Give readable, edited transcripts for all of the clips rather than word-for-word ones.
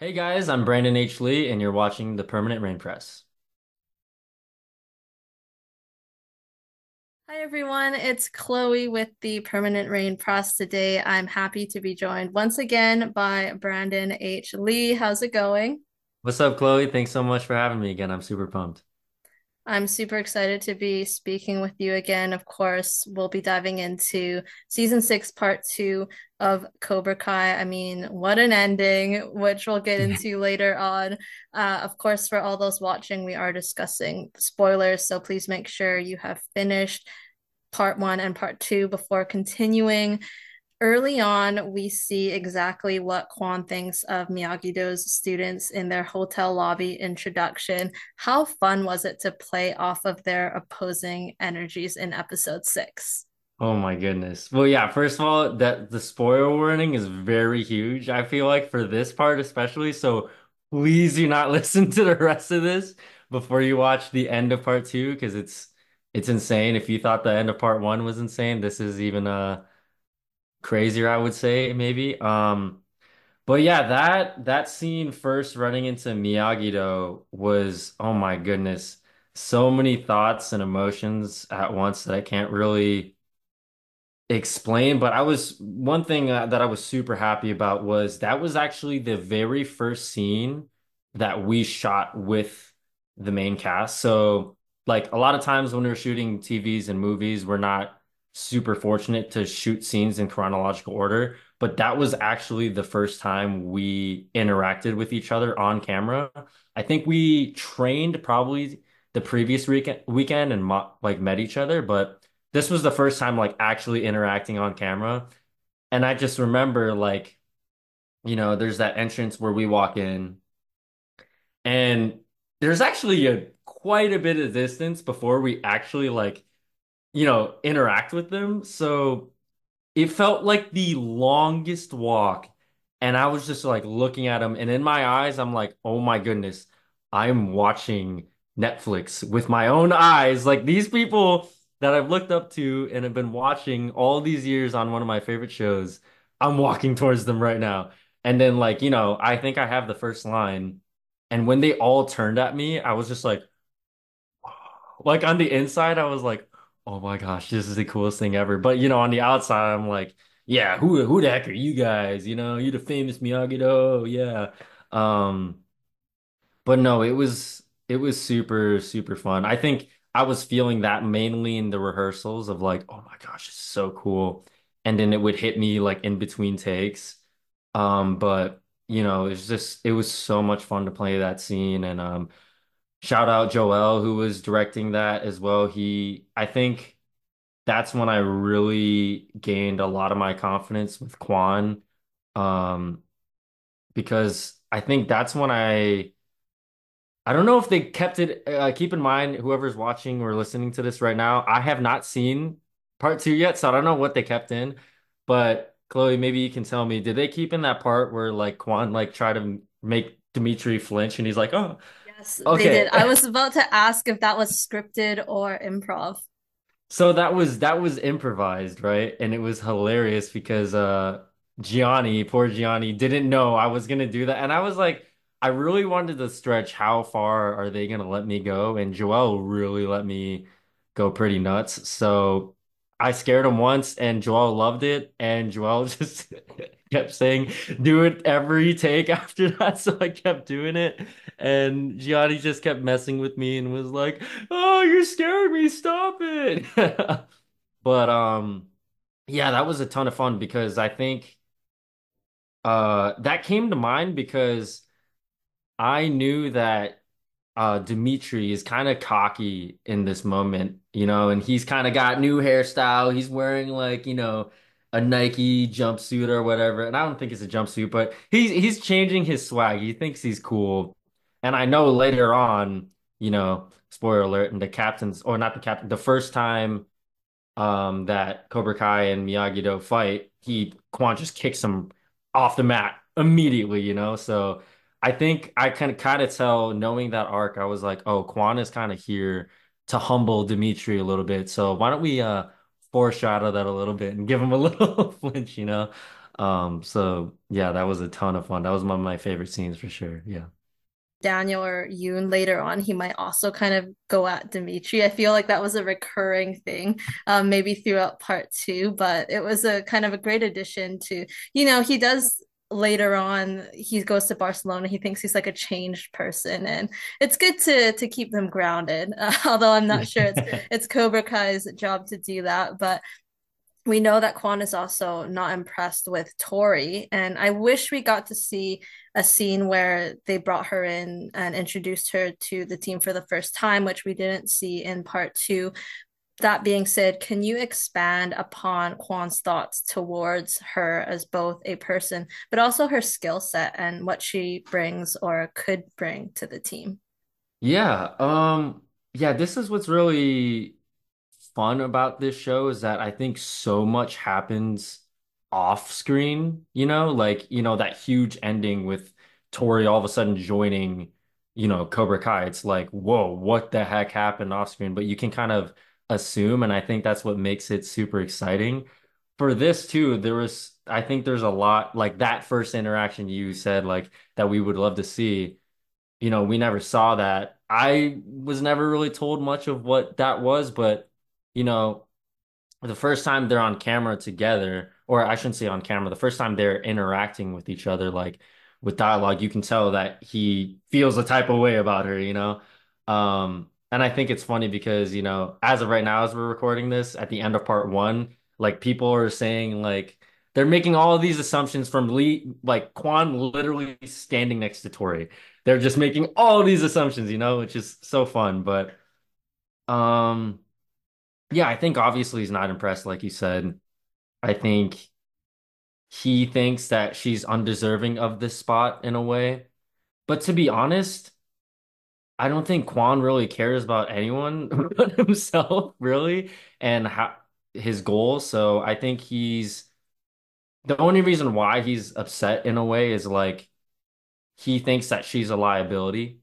Hey guys, I'm Brandon H. Lee, and you're watching the Permanent Rain Press. Hi everyone, it's Chloe with the Permanent Rain Press. Today I'm happy to be joined once again by Brandon H. Lee. How's it going? What's up, Chloe? Thanks so much for having me again. I'm super pumped. I'm super excited to be speaking with you again. Of course, we'll be diving into season six, part two of Cobra Kai. I mean, what an ending, which we'll get into later on. Of course, for all those watching, we are discussing spoilers, so please make sure you have finished part one and part two before continuing. Early on, we see exactly what Kwon thinks of Miyagi-Do's students in their hotel lobby introduction. How fun was it to play off of their opposing energies in episode six? Oh my goodness. Well, yeah, first of all, that the spoiler warning is very huge, I feel like, for this part especially. So please do not listen to the rest of this before you watch the end of part two, because it's insane. If you thought the end of part one was insane, this is even crazier, I would say, maybe. But yeah, that scene first running into Miyagi-Do was, oh my goodness, so many thoughts and emotions at once that I can't really explain. But I was one thing that I was super happy about was that was actually the very first scene that we shot with the main cast. So like a lot of times when we're shooting TVs and movies, we're not super fortunate to shoot scenes in chronological order. But that was actually the first time we interacted with each other on camera. I think we trained probably the previous weekend and mo like met each other, but this was the first time like actually interacting on camera. And I just remember like, there's that entrance where we walk in and there's actually a quite a bit of distance before we actually like, interact with them. So it felt like the longest walk. And I was just like looking at him, and in my eyes, I'm like, oh my goodness, I'm watching Netflix with my own eyes. Like these people that I've looked up to and have been watching all these years on one of my favorite shows, I'm walking towards them right now. And then, like, I think I have the first line. And when they all turned at me, I was just like on the inside, I was like, oh my gosh, this is the coolest thing ever. But on the outside, I'm like, yeah, who the heck are you guys? You the famous Miyagi-Do, yeah. Um, but no, it was super, super fun. I think I was feeling that mainly in the rehearsals of like, oh my gosh, it's so cool. And then it would hit me like in between takes. But it was so much fun to play that scene and shout out Joel who was directing that as well. I think that's when I really gained a lot of my confidence with Kwon. Um, because I think that's when I don't know if they kept it. Keep in mind, whoever's watching or listening to this right now, I have not seen part two yet, so I don't know what they kept in. But Chloe, maybe you can tell me, did they keep in that part where like Kwon like try to make Dimitri flinch and he's like, oh, Yes, they did. okay. I was about to ask if that was scripted or improv. So that was improvised, right? And it was hilarious because Gianni, poor Gianni, didn't know I was gonna do that. And I was like, I really wanted to stretch how far are they gonna let me go? And Joel really let me go pretty nuts. So I scared him once and Joel loved it. And Joel just kept saying, do it every take after that. So I kept doing it. And Gianni just kept messing with me and was like, "Oh, you're scaring me. Stop it." But yeah, that was a ton of fun because I think that came to mind because I knew that Dimitri is kind of cocky in this moment, and he's kind of got new hairstyle. He's wearing like, a Nike jumpsuit or whatever. And I don't think it's a jumpsuit, but he's changing his swag. He thinks he's cool. And I know later on, spoiler alert, and the captain's or not the captain, the first time that Cobra Kai and Miyagi-Do fight, Quan just kicks him off the mat immediately, So I think I can kind of tell knowing that arc, I was like, oh, Quan is kind of here to humble Dimitri a little bit. So why don't we foreshadow that a little bit and give him a little flinch, So yeah, that was a ton of fun. That was one of my favorite scenes for sure. Yeah. Daniel or Yoon later on, he might also kind of go at Dimitri. I feel like that was a recurring thing, maybe throughout part two, but it was a kind of a great addition to, he does later on, he goes to Barcelona, he thinks he's like a changed person, and it's good to keep them grounded. Although I'm not sure it's Cobra Kai's job to do that, but we know that Kwon is also not impressed with Tory, and I wish we got to see a scene where they brought her in and introduced her to the team for the first time, which we didn't see in part two. That being said, can you expand upon Kwon's thoughts towards her as both a person, but also her skill set and what she brings or could bring to the team? Yeah, yeah, this is what's really fun about this show is that I think so much happens off screen, like, that huge ending with Tori all of a sudden joining, Cobra Kai. It's like, whoa, what the heck happened off screen? But you can kind of assume, and I think that's what makes it super exciting. For this too, I think there's a lot like that first interaction you said, like that we would love to see. We never saw that. I was never really told much of what that was, but you know, the first time they're on camera together, or I shouldn't say on camera, the first time they're interacting with each other, like with dialogue, you can tell that he feels a type of way about her. And I think it's funny because, as of right now, as we're recording this, at the end of part one, like people are saying like they're making all of these assumptions from Lee, like Quan literally standing next to Tori. They're just making all these assumptions, which is so fun. But um yeah, I think obviously he's not impressed, like you said. I think he thinks that she's undeserving of this spot in a way. But to be honest, I don't think Quan really cares about anyone but himself, really, and how his goals. So I think the only reason why he's upset in a way is like he thinks that she's a liability.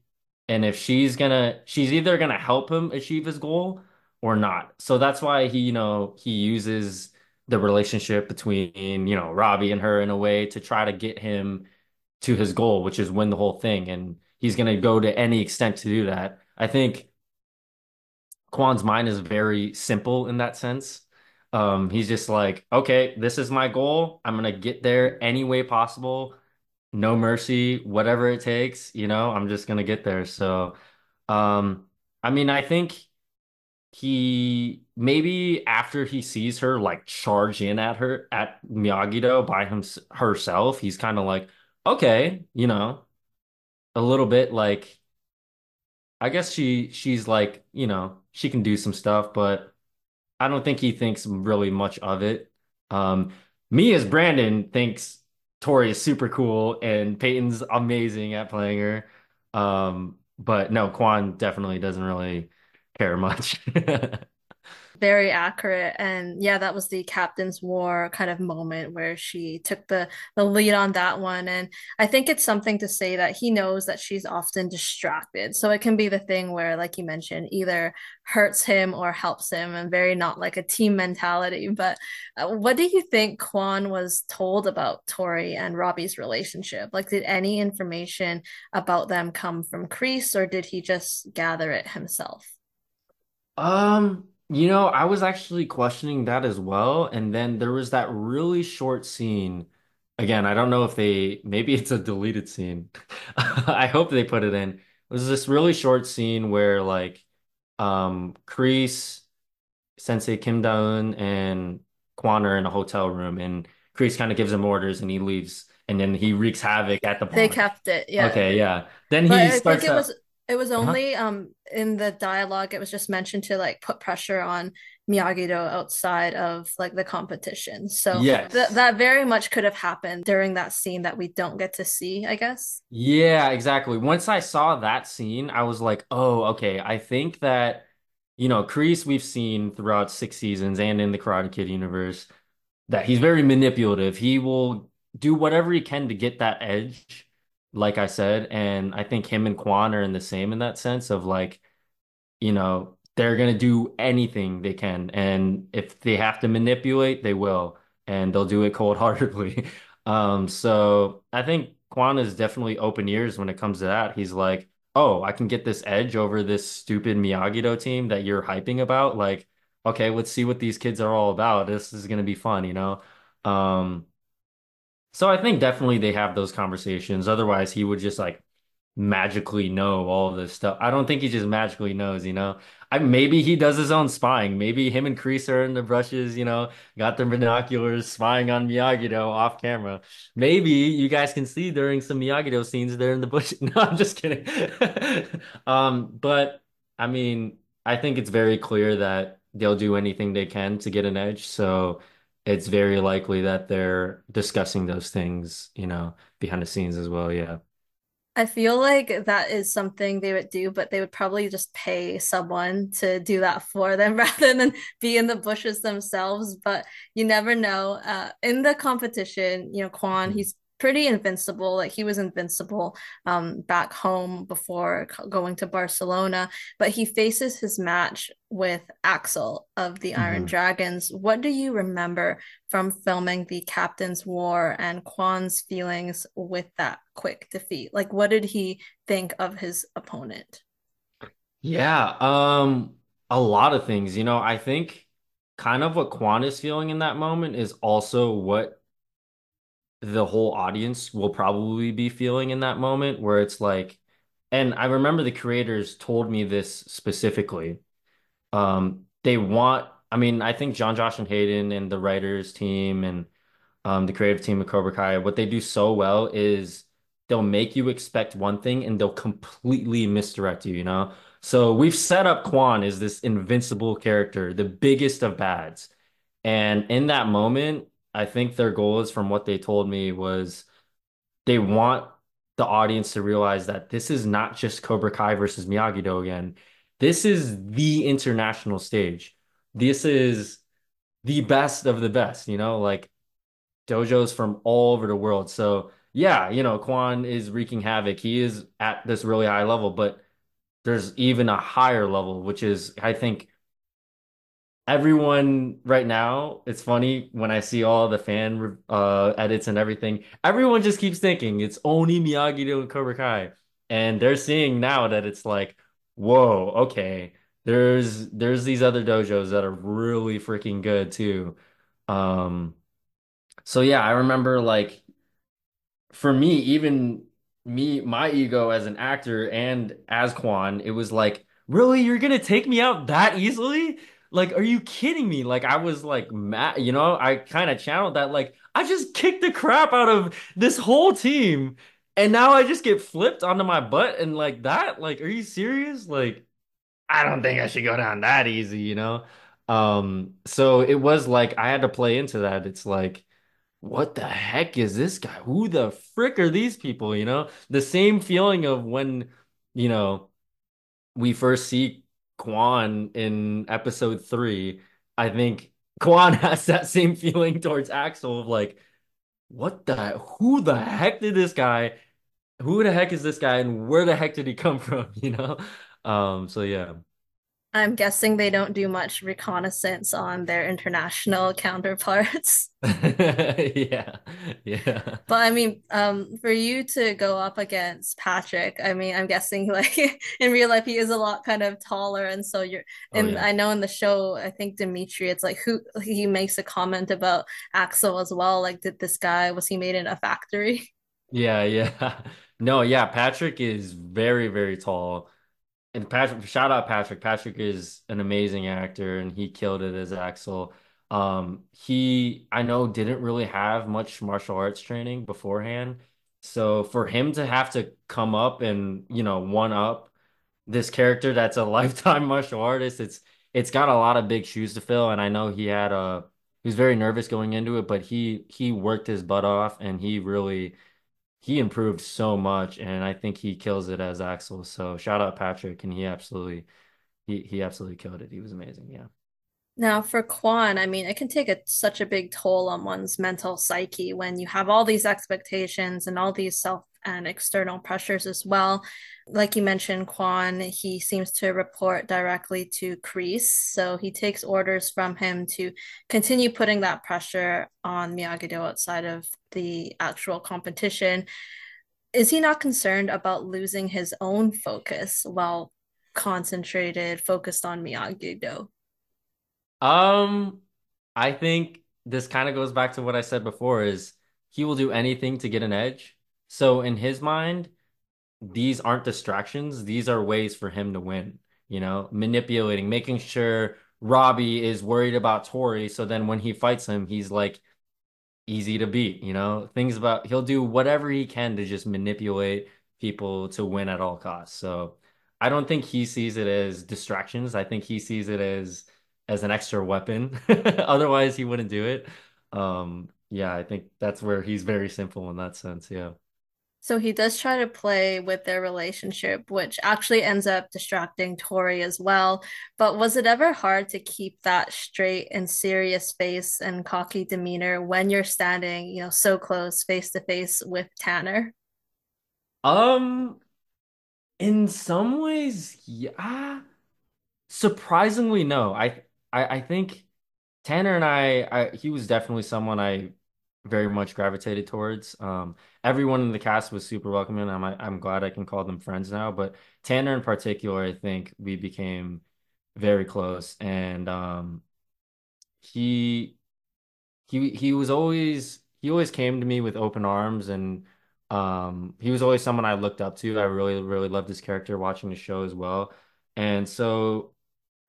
And if she's either gonna help him achieve his goal or not. So that's why he uses the relationship between, Robbie and her in a way to try to get him to his goal, which is win the whole thing. And he's gonna go to any extent to do that. I think Kwan's mind is very simple in that sense. He's just like, okay, this is my goal. I'm gonna get there any way possible, no mercy, whatever it takes, I'm just gonna get there. So, um, I mean, I think he maybe after he sees her like charge in at Miyagi-Do by herself, he's kind of like, okay, a little bit like I guess she's like, she can do some stuff, but I don't think he thinks really much of it. Um, me as Brandon thinks Tori is super cool and Peyton's amazing at playing her. But no, Quan definitely doesn't really care much. Very accurate. And yeah, that was the Captain's War kind of moment where she took the lead on that one. And I think it's something to say that he knows that she's often distracted. So it can be the thing where, like you mentioned, either hurts him or helps him, and very not like a team mentality. But what do you think Kwon was told about Tori and Robbie's relationship? Like, did any information about them come from Kreese, or did he just gather it himself? I was actually questioning that as well. And then there was that really short scene. Again, I don't know if maybe it's a deleted scene. I hope they put it in. It was this really short scene where like, Kreese, Sensei Kim Da-eun, and Kwon are in a hotel room, and Kreese kind of gives him orders, and he leaves, and then he wreaks havoc at the They bar. kept it, yeah. Okay, yeah. Then But he I think starts it up. was it was Uh-huh. only in the dialogue it was just mentioned to like put pressure on Miyagi-Do outside of like the competition. So Yes. that very much could have happened during that scene that we don't get to see, I guess. Yeah, exactly. Once I saw that scene, I was like, oh, okay. I think that, Kreese we've seen throughout 6 seasons and in the Karate Kid universe that he's very manipulative. He will do whatever he can to get that edge, like I said. And I think him and Quan are in the same in that sense of like, they're gonna do anything they can. And if they have to manipulate, they will. and they'll do it cold-heartedly. So I think Kwon is definitely open ears when it comes to that. He's like, oh, I can get this edge over this stupid Miyagi-Do team that you're hyping about. Like, okay, let's see what these kids are all about. This is gonna be fun, you know? Um, so I think definitely they have those conversations. Otherwise, he would just like magically know all of this stuff. I don't think he just magically knows, you know. Maybe he does his own spying. Maybe him and Kreese are in the brushes, you know, got their binoculars spying on Miyagi-Do off camera. Maybe you guys can see during some Miyagi-Do scenes there in the bush. No, I'm just kidding. But I mean, I think it's very clear that they'll do anything they can to get an edge. So it's very likely that they're discussing those things, you know, behind the scenes as well. Yeah. I feel like that is something they would do, but they would probably just pay someone to do that for them rather than be in the bushes themselves. But you never know. In the competition, Kwon, he's pretty invincible. Like he was invincible back home before going to Barcelona, but he faces his match with Axel of the Iron Mhm. Dragons. What do you remember from filming the Captain's War and Kwon's feelings with that quick defeat? Like, what did he think of his opponent? Yeah, a lot of things. You know, I think kind of what Quan is feeling in that moment is also what the whole audience will probably be feeling in that moment, where it's like, and I remember the creators told me this specifically. They want, I mean, I think John, Josh, and Hayden and the writers team and the creative team of Cobra Kai, what they do so well is they'll make you expect one thing and they'll completely misdirect you, you know? So we've set up Quan as this invincible character, the biggest of bads. And in that moment, I think their goal is from what they told me was they want the audience to realize that this is not just Cobra Kai versus Miyagi-Do again. This is the international stage. This is the best of the best, you know, like dojos from all over the world. So yeah, you know, Quan is wreaking havoc. He is at this really high level, but there's even a higher level, which is, I think, everyone right now, it's funny when I see all the fan edits and everything, everyone just keeps thinking it's only Miyagi-Do and Cobra Kai. And they're seeing now that it's like, whoa, okay, there's these other dojos that are really freaking good too. Um, so yeah, I remember like for me, even me, my ego as an actor and as Quan, it was like, really, you're gonna take me out that easily? Like, are you kidding me? Like, I was like mad, you know, I kind of channeled that, like, I just kicked the crap out of this whole team, and now I just get flipped onto my butt and like that. Like, are you serious? Like, I don't think I should go down that easy, you know? So it was like I had to play into that. It's like what the heck is this guy? Who the frick are these people? You know, the same feeling of when, you know, we first see Quan in episode 3. I think Quan has that same feeling towards Axel of like, who the heck did this guy, who the heck is this guy, and where the heck did he come from? You know? So yeah. I'm guessing they don't do much reconnaissance on their international counterparts. Yeah. Yeah. But I mean, for you to go up against Patrick, I mean, I'm guessing like in real life he is a lot kind of taller, and so you're. Oh And yeah. I know in the show, I think Dimitri, it's like who he makes a comment about Axel as well. Like, did this guy was he made in a factory? Yeah, yeah. No, yeah, Patrick is very, very tall. And Patrick, shout out Patrick. Patrick is an amazing actor and he killed it as Axel. He, I know, didn't really have much martial arts training beforehand. So for him to have to come up and, you know, one up this character that's a lifetime martial artist, it's got a lot of big shoes to fill. And I know he was very nervous going into it, but he worked his butt off and he improved so much, and I think he kills it as Axel. So shout out Patrick, and he absolutely killed it. He was amazing. Yeah. Now, for Quan, I mean, it can take such a big toll on one's mental psyche when you have all these expectations and all these and external pressures as well. Like you mentioned, Kwon, he seems to report directly to Kreese, so he takes orders from him to continue putting that pressure on Miyagi-Do outside of the actual competition. Is he not concerned about losing his own focus while focused on Miyagi-Do? Um, I think this kind of goes back to what I said before is he will do anything to get an edge. So in his mind, these aren't distractions. These are ways for him to win, manipulating, making sure Robby is worried about Tory. So then when he fights him, he's like easy to beat, things about he'll do whatever he can to just manipulate people to win at all costs. So I don't think he sees it as distractions. I think he sees it as an extra weapon. Otherwise, he wouldn't do it. Yeah, I think that's where he's very simple in that sense. Yeah. So he does try to play with their relationship, which actually ends up distracting Tori as well. But was it ever hard to keep that straight and serious face and cocky demeanor when you're standing, so close face to face with Tanner? Um, in some ways, yeah. Surprisingly, no. I think Tanner and he was definitely someone I very much gravitated towards. Everyone in the cast was super welcoming. I'm glad I can call them friends now. But Tanner in particular, I think we became very close, and he he always came to me with open arms, and he was always someone I looked up to. I really loved his character watching the show as well, and so.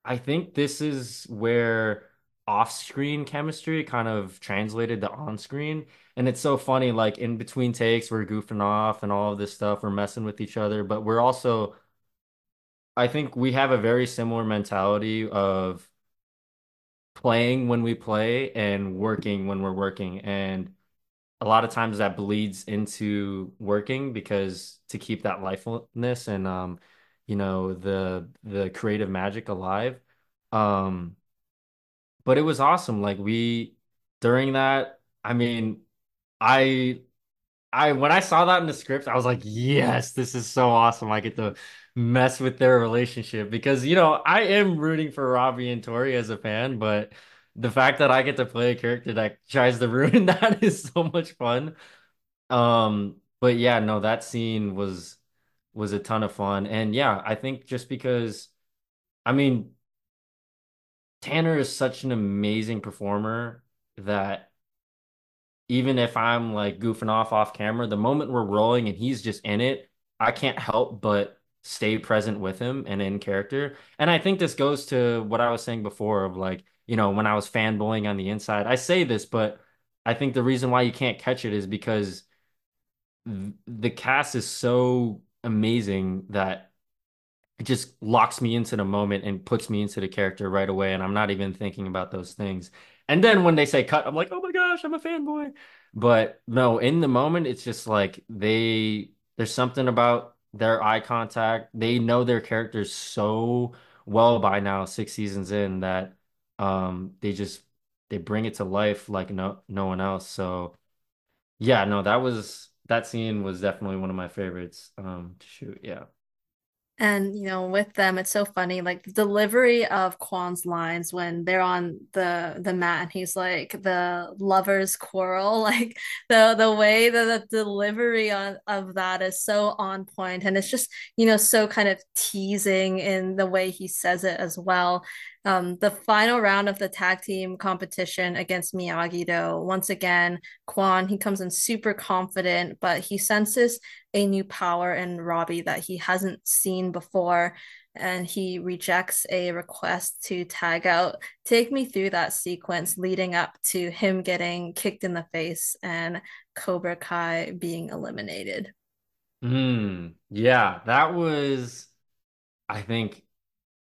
I think this is where off-screen chemistry kind of translated to on-screen. And it's so funny, like in between takes, we're goofing off and all of this stuff, we're messing with each other, but we're also, I think we have a very similar mentality of playing when we play and working when we're working. And a lot of times that bleeds into working because to keep that lifelessness and the creative magic alive. Um But it was awesome. Like during that, I mean, I when I saw that in the script, I was like, yes, this is so awesome. I get to mess with their relationship because, I am rooting for Robbie and Tori as a fan, but the fact that I get to play a character that tries to ruin that is so much fun. But yeah, no, that scene was a ton of fun. And yeah, I think just because I mean, Tanner is such an amazing performer that even if I'm like goofing off camera, the moment we're rolling and he's just in it, I can't help but stay present with him and in character. And I think this goes to what I was saying before of like, when I was fanboying on the inside. I say this, but I think the reason why you can't catch it is because the cast is so amazing that it just locks me into the moment and puts me into the character right away, and I'm not even thinking about those things. And then when they say cut, I'm like, oh my gosh, I'm a fanboy. But no, in the moment, it's just like there's something about their eye contact. They know their characters so well by now, 6 seasons in, that they bring it to life like no one else. So yeah, no, that scene was definitely one of my favorites to shoot. Yeah. And with them, it's so funny. Like the delivery of Kwan's lines when they're on the mat, and he's like the lovers quarrel. Like the way that the delivery of that is so on point, and it's just so kind of teasing in the way he says it as well. The final round of the tag team competition against Miyagi-Do, once again, Kwon, he comes in super confident, but he senses a new power in Robby that he hasn't seen before, and he rejects a request to tag out. Take me through that sequence leading up to him getting kicked in the face and Cobra Kai being eliminated. Yeah, that was, I think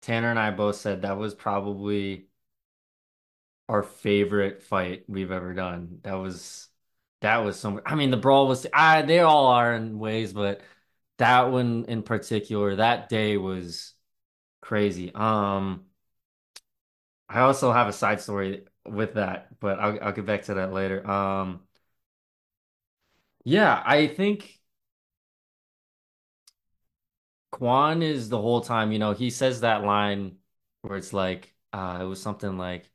Tanner and I both said that was probably our favorite fight we've ever done. That was so I mean, the brawl was, they all are in ways, but that one in particular, that day was crazy. I also have a side story with that, but I'll get back to that later. Yeah, I think. Kwon is the whole time, he says that line where it's like, it was something like,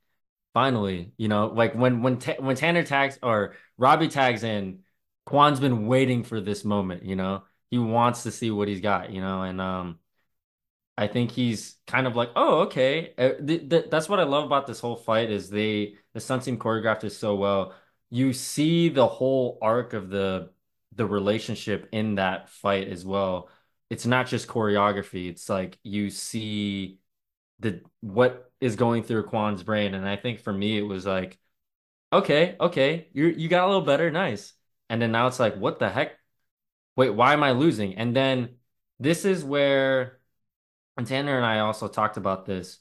finally, like when Tanner tags or Robbie tags in, Kwon's been waiting for this moment, he wants to see what he's got, and I think he's kind of like, oh, okay. That's what I love about this whole fight is the stunt team choreographed it so well. You see the whole arc of the relationship in that fight as well. It's not just choreography. It's like you see the what is going through Kwan's brain, and I think for me it was like, okay, okay, you got a little better, nice. And then now it's like, what the heck? Wait, why am I losing? And then this is where. And Tanner and I also talked about this.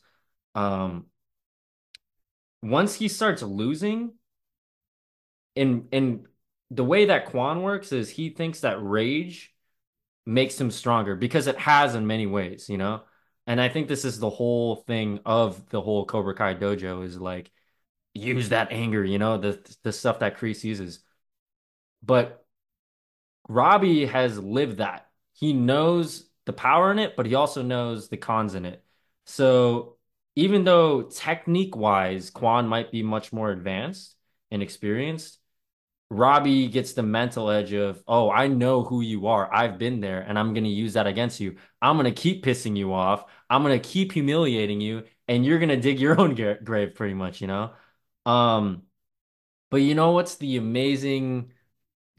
Um, Once he starts losing, in the way that Quan works is he thinks that rage makes him stronger because it has in many ways, you know? And I think this is the whole thing of the whole Cobra Kai dojo is like use that anger, the stuff that Kreese uses. But Robbie has lived that. He knows the power in it, but he also knows the cons in it. So even though technique wise, Quan might be much more advanced and experienced, Robbie gets the mental edge of, oh, I know who you are. I've been there and I'm going to use that against you. I'm going to keep pissing you off. I'm going to keep humiliating you and you're going to dig your own grave pretty much. Um, but you know what's the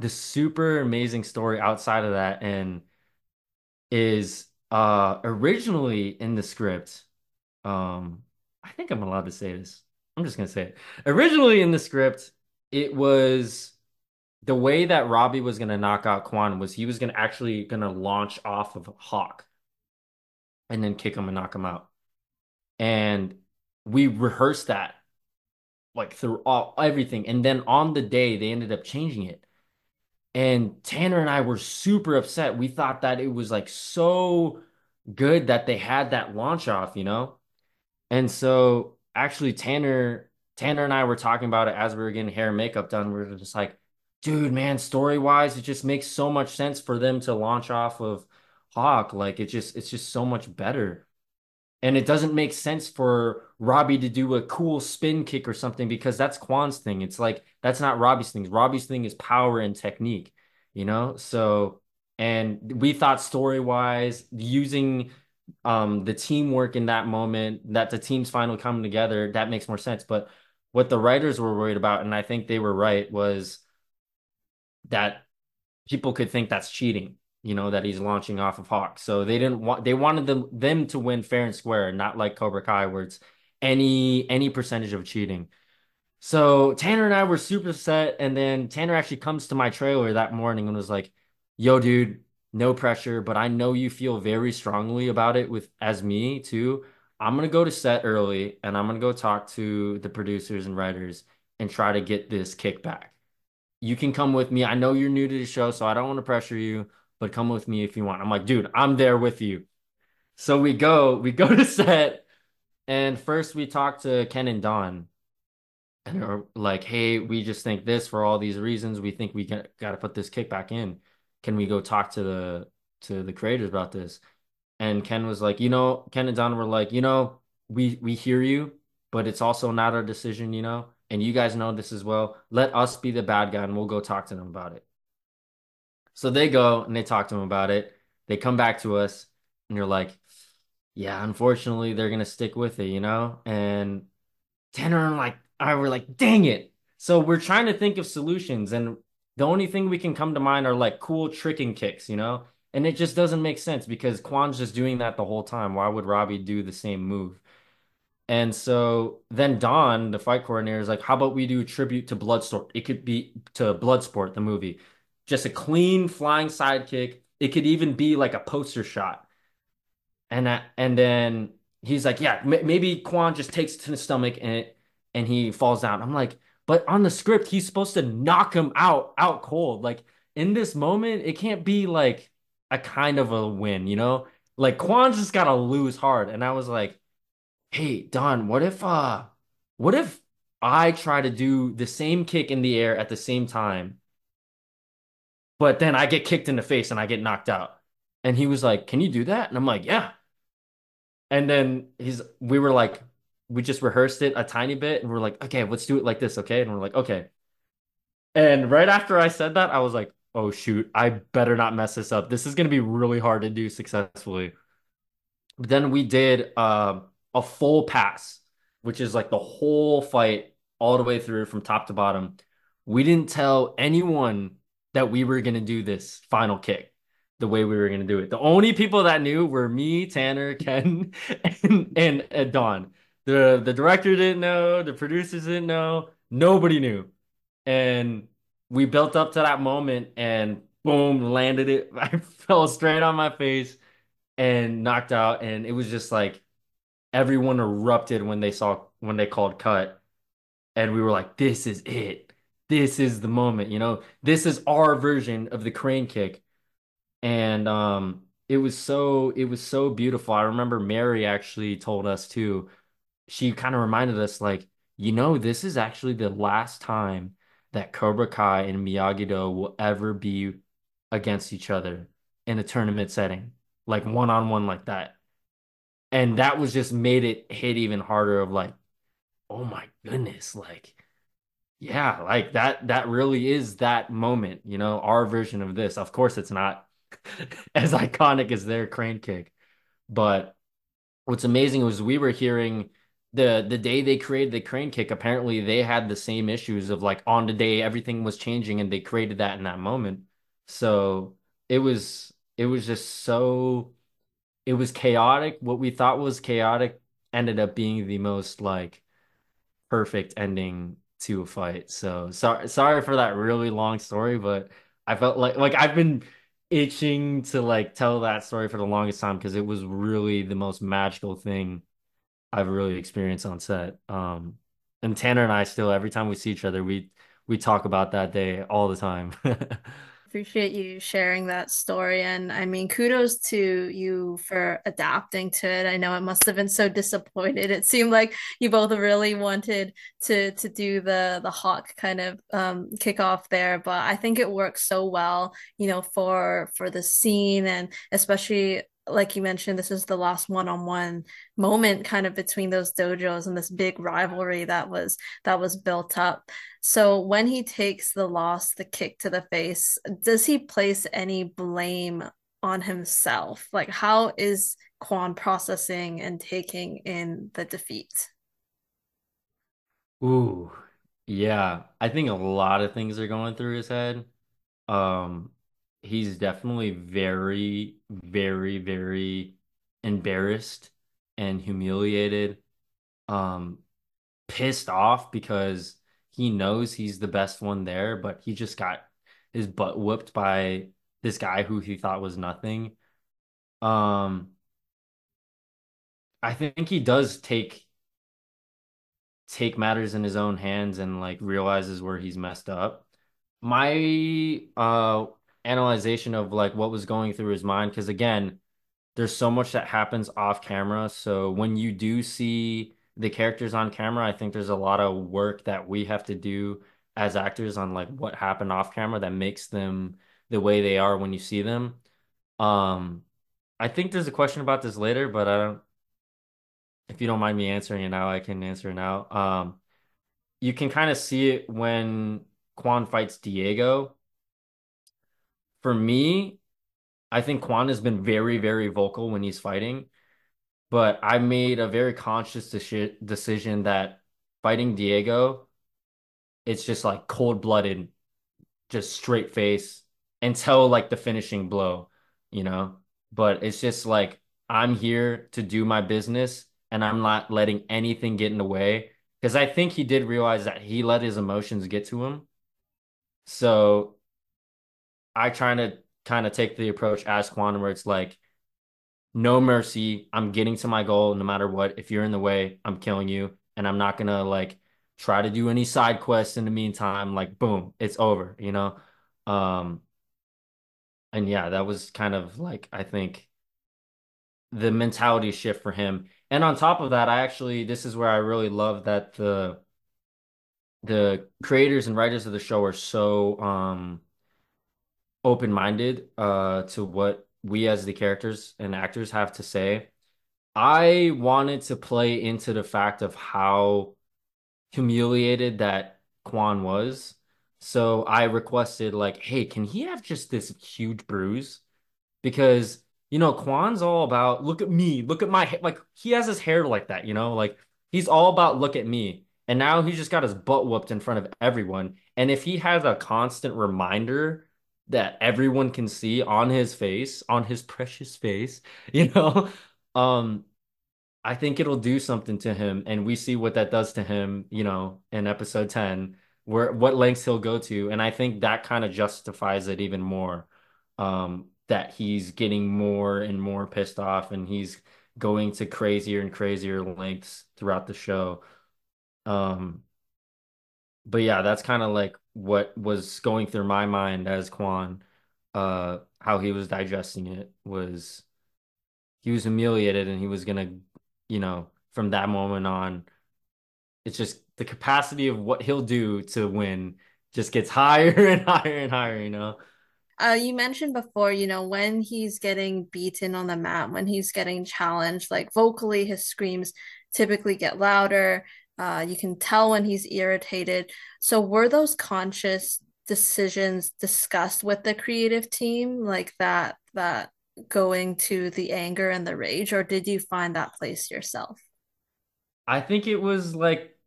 super amazing story outside of that and is originally in the script. I think I'm allowed to say this. I'm just gonna say it. Originally in the script, it was the way that Robbie was gonna knock out Quan was he was gonna launch off of Hawk and then kick him and knock him out. And we rehearsed that like through everything. And then on the day they ended up changing it. And Tanner and I were super upset. We thought that it was like so good that they had that launch off. And so actually Tanner and I were talking about it as we were getting hair and makeup done. We were just like, dude, man, story-wise, it just makes so much sense for them to launch off of Hawk. Like it's just so much better. And it doesn't make sense for Robbie to do a cool spin kick or something because that's Kwan's thing. It's like that's not Robbie's thing. Robbie's thing is power and technique. So and we thought story-wise, using the teamwork in that moment, that the team's finally coming together, that makes more sense. But what the writers were worried about, and I think they were right, was that people could think that's cheating, that he's launching off of Hawk. So they wanted them to win fair and square, not like Cobra Kai where it's any percentage of cheating. So Tanner and I were super set, and then Tanner actually comes to my trailer that morning and was like, "Yo, dude, no pressure, but I know you feel very strongly about it with as me too. I'm gonna go to set early and I'm gonna go talk to the producers and writers and try to get this kickback. You can come with me. I know you're new to the show, so I don't want to pressure you, but come with me if you want." I'm like, dude, I'm there with you. So we go to set, and first we talk to Ken and Don, and they're like, hey, we just think this for all these reasons. We think we got to put this kickback in. Can we go talk to the creators about this? And Ken was like, Ken and Don were like, we hear you, but it's also not our decision. And you guys know this as well. Let us be the bad guy and we'll go talk to them about it. So they go and they talk to him about it. They come back to us and you're like, yeah, unfortunately, they're gonna stick with it. And Tanner and I were like, dang it. So we're trying to think of solutions, and the only thing we can come to mind are like cool tricking kicks. And it just doesn't make sense because Kwan's just doing that the whole time. Why would Robbie do the same move? And so then Don, the fight coordinator, is like, how about we do a tribute to Bloodsport? It could be to Bloodsport, the movie. Just a clean flying sidekick. It could even be like a poster shot. And then he's like, yeah, maybe Quan just takes it to the stomach and he falls down. I'm like, but on the script, he's supposed to knock him out cold. Like in this moment, it can't be like a kind of a win. Like Quan's just gotta lose hard. And I was like, hey, Don, what if I try to do the same kick in the air at the same time, but then I get kicked in the face and I get knocked out? And he was like, "Can you do that?" And I'm like, "Yeah." And then we were like, we just rehearsed it a tiny bit and we're like, "Okay, let's do it like this, okay?" And we're like, "Okay." And right after I said that, I was like, "Oh shoot, I better not mess this up. This is gonna be really hard to do successfully." But then we did a full pass, which is like the whole fight all the way through from top to bottom. We didn't tell anyone that we were gonna do this final kick the way we were gonna do it. The only people that knew were me, Tanner, Ken, and Don. The director didn't know, the producers didn't know, nobody knew. And we built up to that moment and boom, landed it. I fell straight on my face and knocked out. And it was just like everyone erupted when they called cut. And we were like, this is it. This is the moment, This is our version of the crane kick. And it was so beautiful. I remember Mary actually told us too. She kind of reminded us like, this is actually the last time that Cobra Kai and Miyagi-Do will ever be against each other in a tournament setting, like one-on-one like that. And that was just made it hit even harder of like, oh my goodness, like yeah, like that really is that moment, our version of this. Of course it's not as iconic as their crane kick, but what's amazing was we were hearing the day they created the crane kick, apparently they had the same issues of like on the day everything was changing and they created that in that moment. So it was just so it was chaotic. What we thought was chaotic ended up being the most like perfect ending to a fight. So sorry for that really long story, but I felt like I've been itching to like tell that story for the longest time because it was really the most magical thing I've really experienced on set. And Tanner and I still every time we see each other, we talk about that day all the time. Appreciate you sharing that story. And I mean, kudos to you for adapting to it. I know it must have been so disappointed. It seemed like you both really wanted to do the hawk kind of kickoff there, but I think it works so well, for the scene and especially like you mentioned, this is the last one-on-one moment kind of between those dojos and this big rivalry that was built up. So when he takes the loss, the kick to the face, does he place any blame on himself? Like, how is Kwon processing and taking in the defeat? Ooh, yeah. I think a lot of things are going through his head. Um, he's definitely very, very, very embarrassed and humiliated. Um, Pissed off because he knows he's the best one there, but he just got his butt whooped by this guy who he thought was nothing. Um, I think he does take matters in his own hands and like realizes where he's messed up. My analyzation of like what was going through his mind, because again, there's so much that happens off camera. So when you do see the characters on camera, I think there's a lot of work that we have to do as actors on like what happened off camera that makes them the way they are when you see them. Um, I think there's a question about this later, but I don't, if you don't mind me answering it now, I can answer it now. You can kind of see it when Quan fights Diego. For me, I think Quan has been very, very vocal when he's fighting. But I made a very conscious decision that fighting Diego, it's just like cold-blooded, just straight face until like the finishing blow, you know? But it's just like I'm here to do my business and I'm not letting anything get in the way. Because I think he did realize that he let his emotions get to him. So I try to kind of take the approach as Quantum where it's like, no mercy. I'm getting to my goal no matter what. If you're in the way, I'm killing you. And I'm not gonna like try to do any side quests in the meantime. Like, boom, it's over. Um, and yeah, that was kind of like I think the mentality shift for him. And on top of that, this is where I really love that the creators and writers of the show are so open-minded to what we as the characters and actors have to say. I wanted to play into the fact of how humiliated that Kwon was. So I requested like, hey, can he have just this huge bruise? Because Kwan's all about look at me, look at my like he has his hair like that, like he's all about look at me. And now he just got his butt whooped in front of everyone. And if he has a constant reminder that everyone can see on his face, on his precious face, you know, um, I think it'll do something to him, and we see what that does to him, in episode 10, where what lengths he'll go to, and I think that kind of justifies it even more. That he's getting more and more pissed off, and he's going to crazier and crazier lengths throughout the show. Um, but yeah, that's kind of like what was going through my mind as Quan, how he was digesting it was he was humiliated and he was gonna, from that moment on, it's just the capacity of what he'll do to win just gets higher and higher and higher. You mentioned before, when he's getting beaten on the mat, when he's getting challenged, like vocally, his screams typically get louder. You can tell when he's irritated. So, were those conscious decisions discussed with the creative team, like that going to the anger and the rage, or did you find that place yourself? I think it was like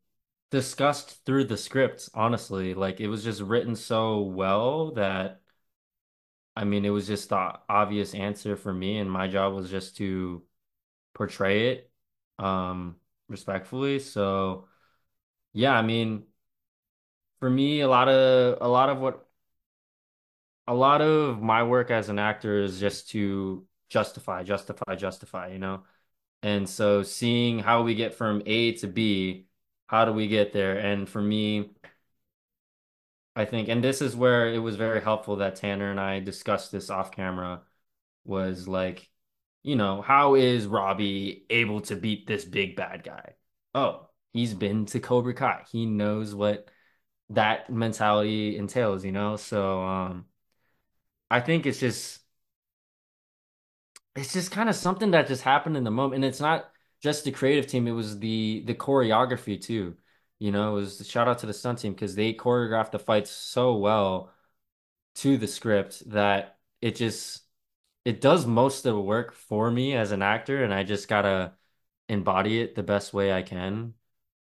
discussed through the script, honestly. Like it was just written so well that I mean, it was just the obvious answer for me, and my job was just to portray it respectfully. So, yeah, I mean, for me, a lot of my work as an actor is just to justify. And so seeing how we get from A to B, how do we get there? And for me, I think, and this is where it was very helpful that Tanner and I discussed this off camera, was like, how is Robbie able to beat this big bad guy? Oh, he's been to Cobra Kai. He knows what that mentality entails. So I think it's just kind of something that just happened in the moment. And it's not just the creative team, it was the choreography too. It was shout out to the stunt team because they choreographed the fights so well to the script that it does most of the work for me as an actor, and I just gotta embody it the best way I can.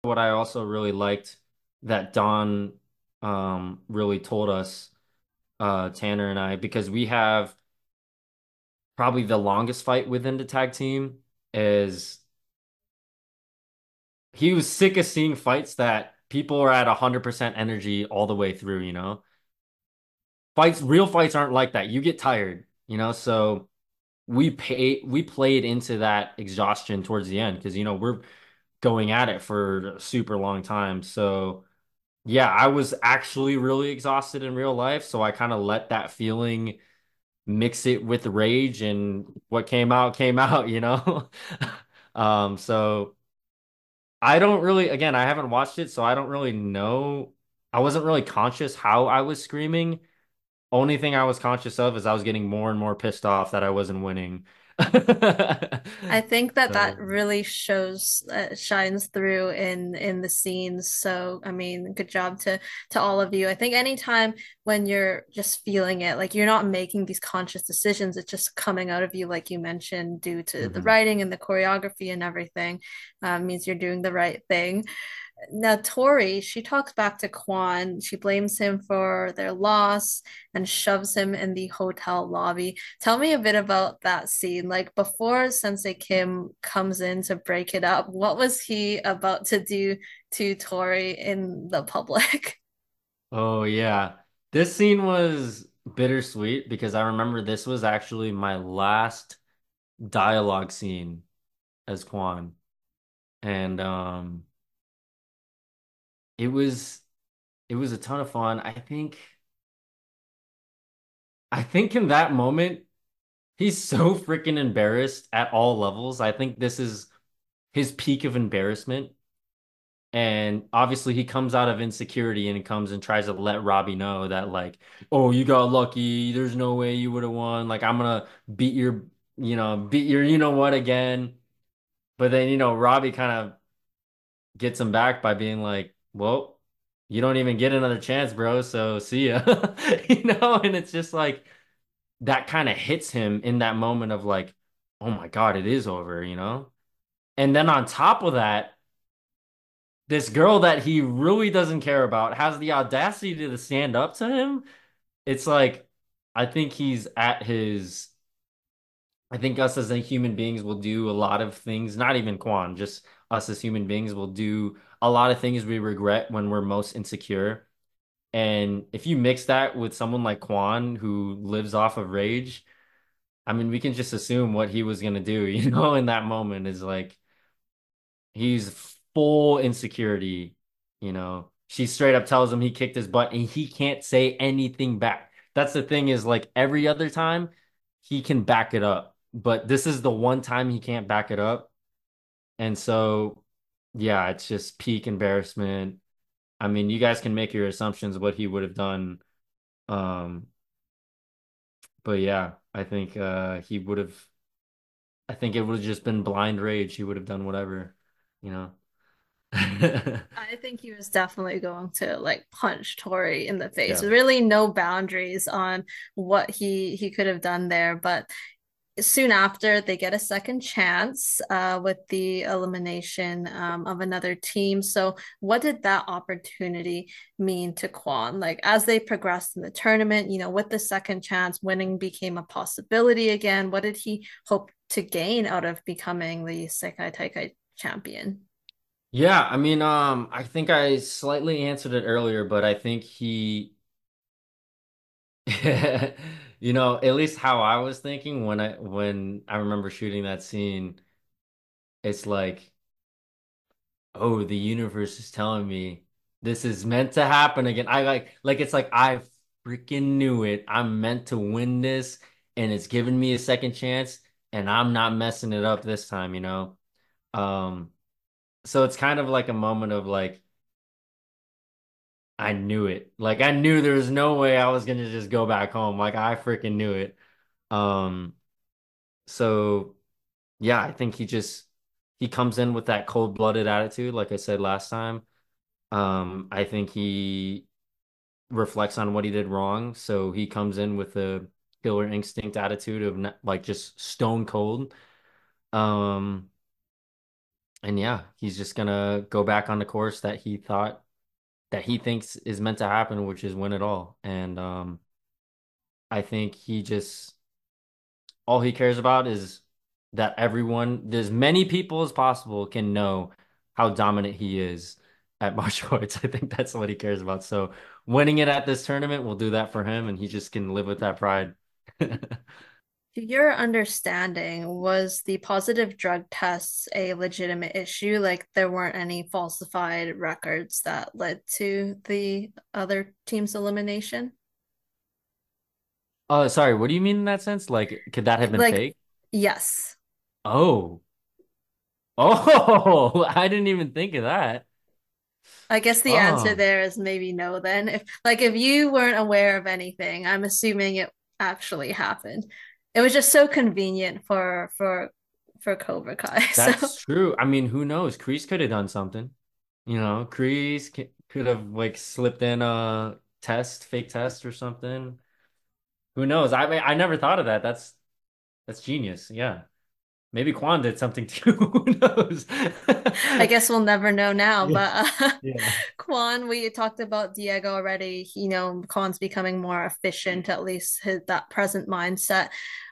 What I also really liked that Don really told us, Tanner and I, because we have probably the longest fight within the tag team, is he was sick of seeing fights that people are at 100% energy all the way through. Real fights aren't like that. You get tired. So we played into that exhaustion towards the end because we're going at it for a super long time. So yeah, I was actually really exhausted in real life, so I kind of let that feeling mix it with rage, and what came out. So I don't really, again, I haven't watched it, so I don't really know. I wasn't really conscious how I was screaming. Only thing I was conscious of is I was getting more and more pissed off that I wasn't winning. I think that So, really shows shines through in the scenes. So, I mean, good job to all of you. I think anytime when you're just feeling it, like you're not making these conscious decisions, it's just coming out of you, like you mentioned, due to the mhm. writing and the choreography and everything, means you're doing the right thing. Now, Tori, she talks back to Kwon. She blames him for their loss and shoves him in the hotel lobby. Tell me a bit about that scene. Like before Sensei Kim comes in to break it up, what was he about to do to Tori in the public? Oh yeah. This scene was bittersweet because I remember this was actually my last dialogue scene as Quan. And it was it was a ton of fun. I think in that moment he's so freaking embarrassed at all levels. I think this is his peak of embarrassment. And obviously he comes out of insecurity and he comes and tries to let Robbie know that like, oh, you got lucky. There's no way you would have won. Like I'm gonna beat your, beat your, what again. But then, Robbie kind of gets him back by being like, well, you don't even get another chance, bro. So see ya. And it's just like that kind of hits him in that moment of like, oh my God, it is over. And then on top of that, this girl that he really doesn't care about has the audacity to stand up to him. It's like, I think he's at his, I think us as human beings will do a lot of things, not even Quan, just us as human beings will do a lot of things we regret when we're most insecure. And if you mix that with someone like Quan who lives off of rage, I mean, we can just assume what he was gonna do, in that moment is like he's full insecurity, She straight up tells him he kicked his butt and he can't say anything back. That's the thing is like every other time he can back it up, but this is the one time he can't back it up. And so, yeah, it's just peak embarrassment. I mean, you guys can make your assumptions what he would have done. Um, but yeah, I think he would have I think it would have just been blind rage. He would have done whatever, you know. I think he was definitely going to like punch Tory in the face. Yeah. Really no boundaries on what he could have done there, but soon after they get a second chance with the elimination of another team. So what did that opportunity mean to Kwon? Like as they progressed in the tournament, with the second chance, winning became a possibility again. What did he hope to gain out of becoming the Sekai Taikai champion? Yeah, I mean, I think I slightly answered it earlier, but I think he, at least how I was thinking when I remember shooting that scene, it's like, oh, the universe is telling me this is meant to happen again. I like it's like I freaking knew it. I'm meant to win this, and it's giving me a second chance, and I'm not messing it up this time. Um, so it's kind of like a moment of like I knew it. Like I knew there was no way I was gonna just go back home. Like I freaking knew it. Um, so yeah, I think he comes in with that cold-blooded attitude, like I said last time. I think he reflects on what he did wrong, so he comes in with a killer instinct attitude of like just stone cold. Um, and yeah, he's just gonna go back on the course that he thinks is meant to happen, which is win it all. And I think he just all he cares about is that everyone, as many people as possible, can know how dominant he is at martial arts. I think that's what he cares about. So winning it at this tournament will do that for him, and he just can live with that pride. To your understanding, was the positive drug tests a legitimate issue? Like there weren't any falsified records that led to the other team's elimination? Oh, sorry, what do you mean in that sense? Like, could that have been Like, fake? yes. Oh, oh, I didn't even think of that. I guess the answer Oh, there is maybe no then. If you weren't aware of anything, I'm assuming it actually happened. It was just so convenient for Cobra Kai. So that's true. I mean, who knows? Kreese could have done something. Kreese could have like slipped in a fake test or something. Who knows? I mean, I never thought of that. That's genius. Yeah. Maybe Quan did something too. Who knows? I guess we'll never know now. Yeah. But Yeah. Kwon, we talked about Diego already. Kwon's becoming more efficient, at least that present mindset.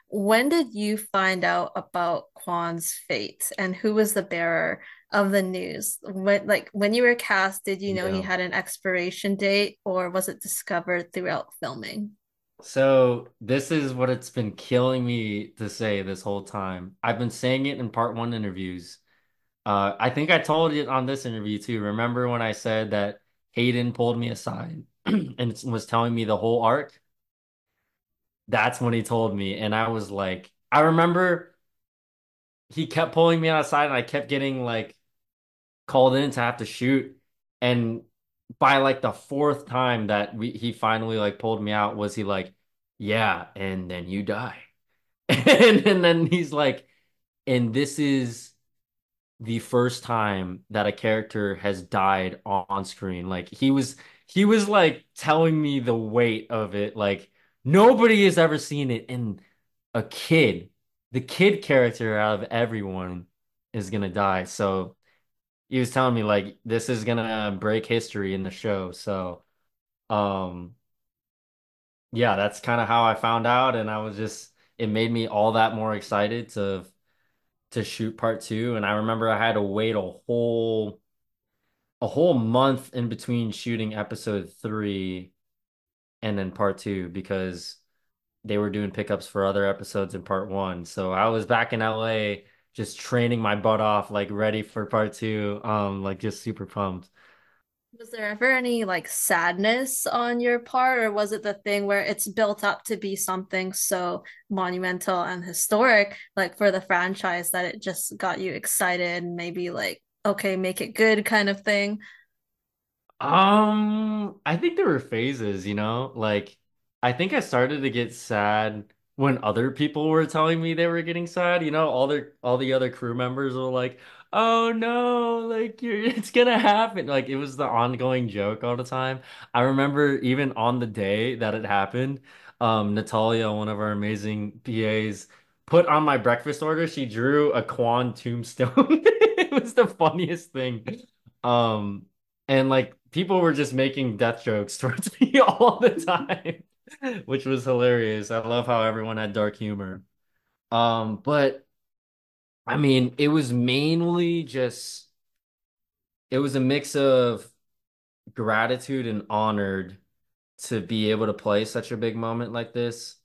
When did you find out about Kwon's fate, and who was the bearer of the news? When you were cast, did you know he Yeah. had an expiration date, or was it discovered throughout filming? So this is what it's been killing me to say this whole time. I've been saying it in part one interviews. I think I told it on this interview too. Remember when I said that Hayden pulled me aside and was telling me the whole arc? That's when he told me. And I was like, I remember he kept pulling me outside and I kept getting like called in to have to shoot. And by like the fourth time that he finally like pulled me out was he like, yeah, and then you die. And then he's like, and this is the first time that a character has died on screen. Like he was like telling me the weight of it. Like nobody has ever seen it, and a kid, the kid character out of everyone is gonna die. So he was telling me like this is gonna break history in the show. So um yeah, that's kind of how I found out, and I was just it made me all that more excited to shoot part two. And I remember I had to wait a whole month in between shooting episode three and then part two because they were doing pickups for other episodes in part one. So I was back in LA just training my butt off, like ready for part two. Like just super pumped. Was there ever any like sadness on your part, or was it the thing where it's built up to be something so monumental and historic, like for the franchise, that it just got you excited and maybe like, okay, make it good kind of thing? I think there were phases, like I think I started to get sad when other people were telling me they were getting sad, all the other crew members were like, "Oh no, like it's gonna happen." Like it was the ongoing joke all the time. I remember even on the day that it happened, Natalia, one of our amazing PAs, put on my breakfast order, she drew a Kwon tombstone. It was the funniest thing. Um and like people were just making death jokes towards me all the time, which was hilarious. I love how everyone had dark humor. But I mean, it was mainly just it was a mix of gratitude and honored to be able to play such a big moment like this.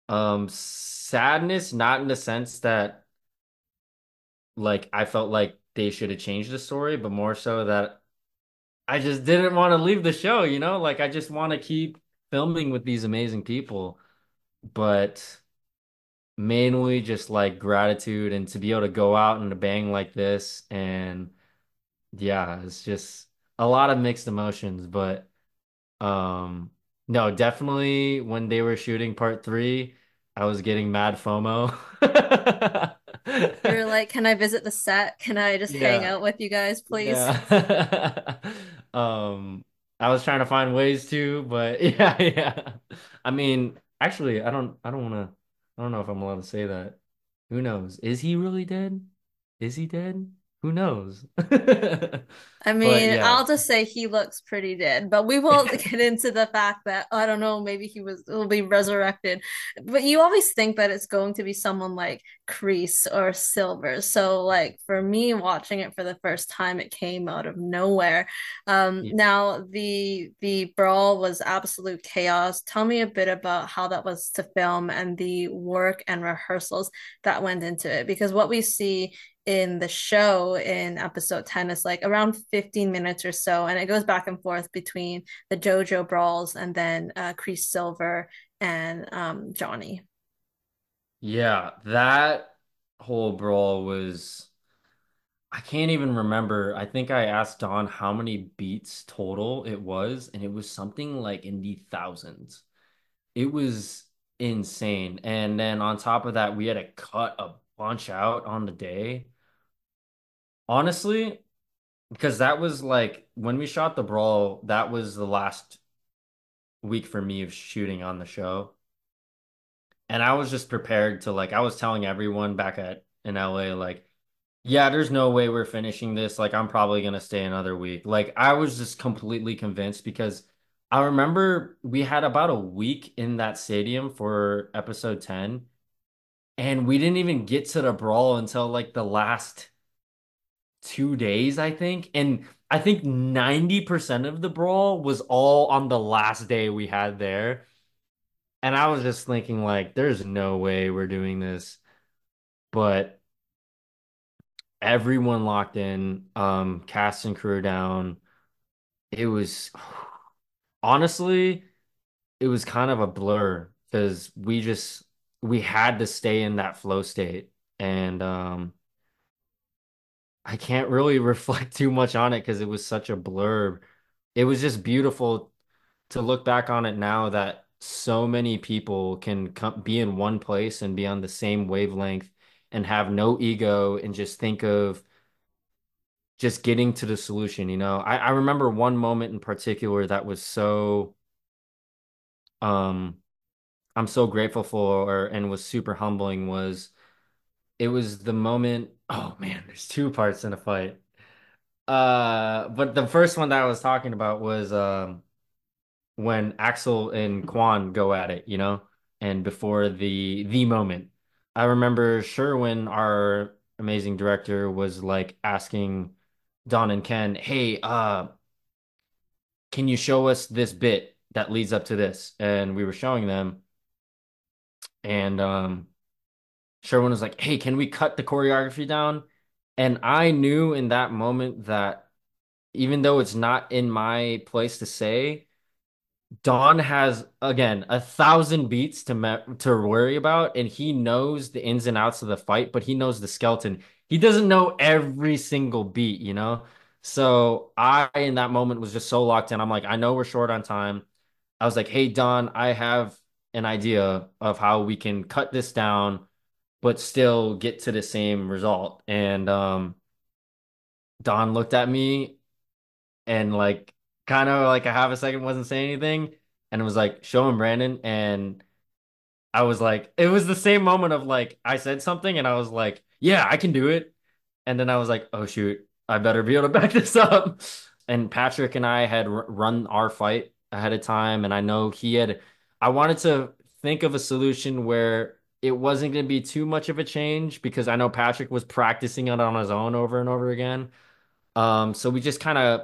Sadness, not in the sense that like I felt like they should have changed the story, but more so that I just didn't want to leave the show, Like I just want to keep filming with these amazing people, but mainly just like gratitude and to be able to go out and to bang like this. And yeah, it's just a lot of mixed emotions, but um no, definitely when they were shooting part three, I was getting mad FOMO. You're like, can I visit the set? Can I just hang Yeah. out with you guys, please? Yeah. Um, I was trying to find ways to, but yeah, yeah. I mean, actually, I don't know if I'm allowed to say that. Who knows? Is he really dead? Is he dead? Who knows? I But mean, yeah. I'll just say he looks pretty dead, but we won't get into the fact that I don't know, maybe will be resurrected. But you always think that it's going to be someone like Kreese or Silver. So like for me watching it for the first time, it came out of nowhere. Yeah. Now the brawl was absolute chaos. Tell me a bit about how that was to film and the work and rehearsals that went into it, because what we see in the show in episode 10 is like around 15 minutes or so, and it goes back and forth between the JoJo brawls and then Kreese Silver and Johnny. Yeah, that whole brawl was I can't even remember. I think I asked Don how many beats total it was, and it was something like in the thousands. It was insane. And then on top of that, we had to cut a bunch out on the day. Honestly, because that was like when we shot the brawl, that was the last week for me of shooting on the show. And I was just prepared to like I was telling everyone back at in LA like yeah, there's no way we're finishing this. Like, I'm probably gonna stay another week. Like, I was just completely convinced because I remember we had about a week in that stadium for episode 10, and we didn't even get to the brawl until like the last 2 days, I think. And I think 90% of the brawl was all on the last day we had there. And I was just thinking, like, there's no way we're doing this. But everyone locked in, cast and crew down. It was honestly, it was kind of a blur because we had to stay in that flow state. And I can't really reflect too much on it because it was such a blurb. It was just beautiful to look back on it now that so many people can come, be in one place and be on the same wavelength and have no ego and just think of just getting to the solution, you know. I remember one moment in particular that was so um I'm so grateful for and was super humbling was it was the moment, oh man, there's two parts in a fight. But the first one that I was talking about was when Axel and Kwon go at it, you know, and before the moment. I remember Sherwin, our amazing director, was like asking Don and Ken, "Hey, can you show us this bit that leads up to this?" And we were showing them, and Sherwin was like, "Hey, can we cut the choreography down?" And I knew in that moment that even though it's not in my place to say, Don has again 1,000 beats to worry about, and he knows the ins and outs of the fight, but he knows the skeleton. He doesn't know every single beat, you know? So I, in that moment, was just so locked in. I'm like, I know we're short on time. I was like, hey, Don, I have an idea of how we can cut this down, but still get to the same result. And Don looked at me and like kind of like a half a second wasn't saying anything and it was like show him Brandon and I was like it was the same moment of like I said something and I was like yeah I can do it and then I was like oh shoot I better be able to back this up and Patrick and I had run our fight ahead of time and I know he had I wanted to think of a solution where it wasn't going to be too much of a change because I know Patrick was practicing it on his own over and over again so we just kind of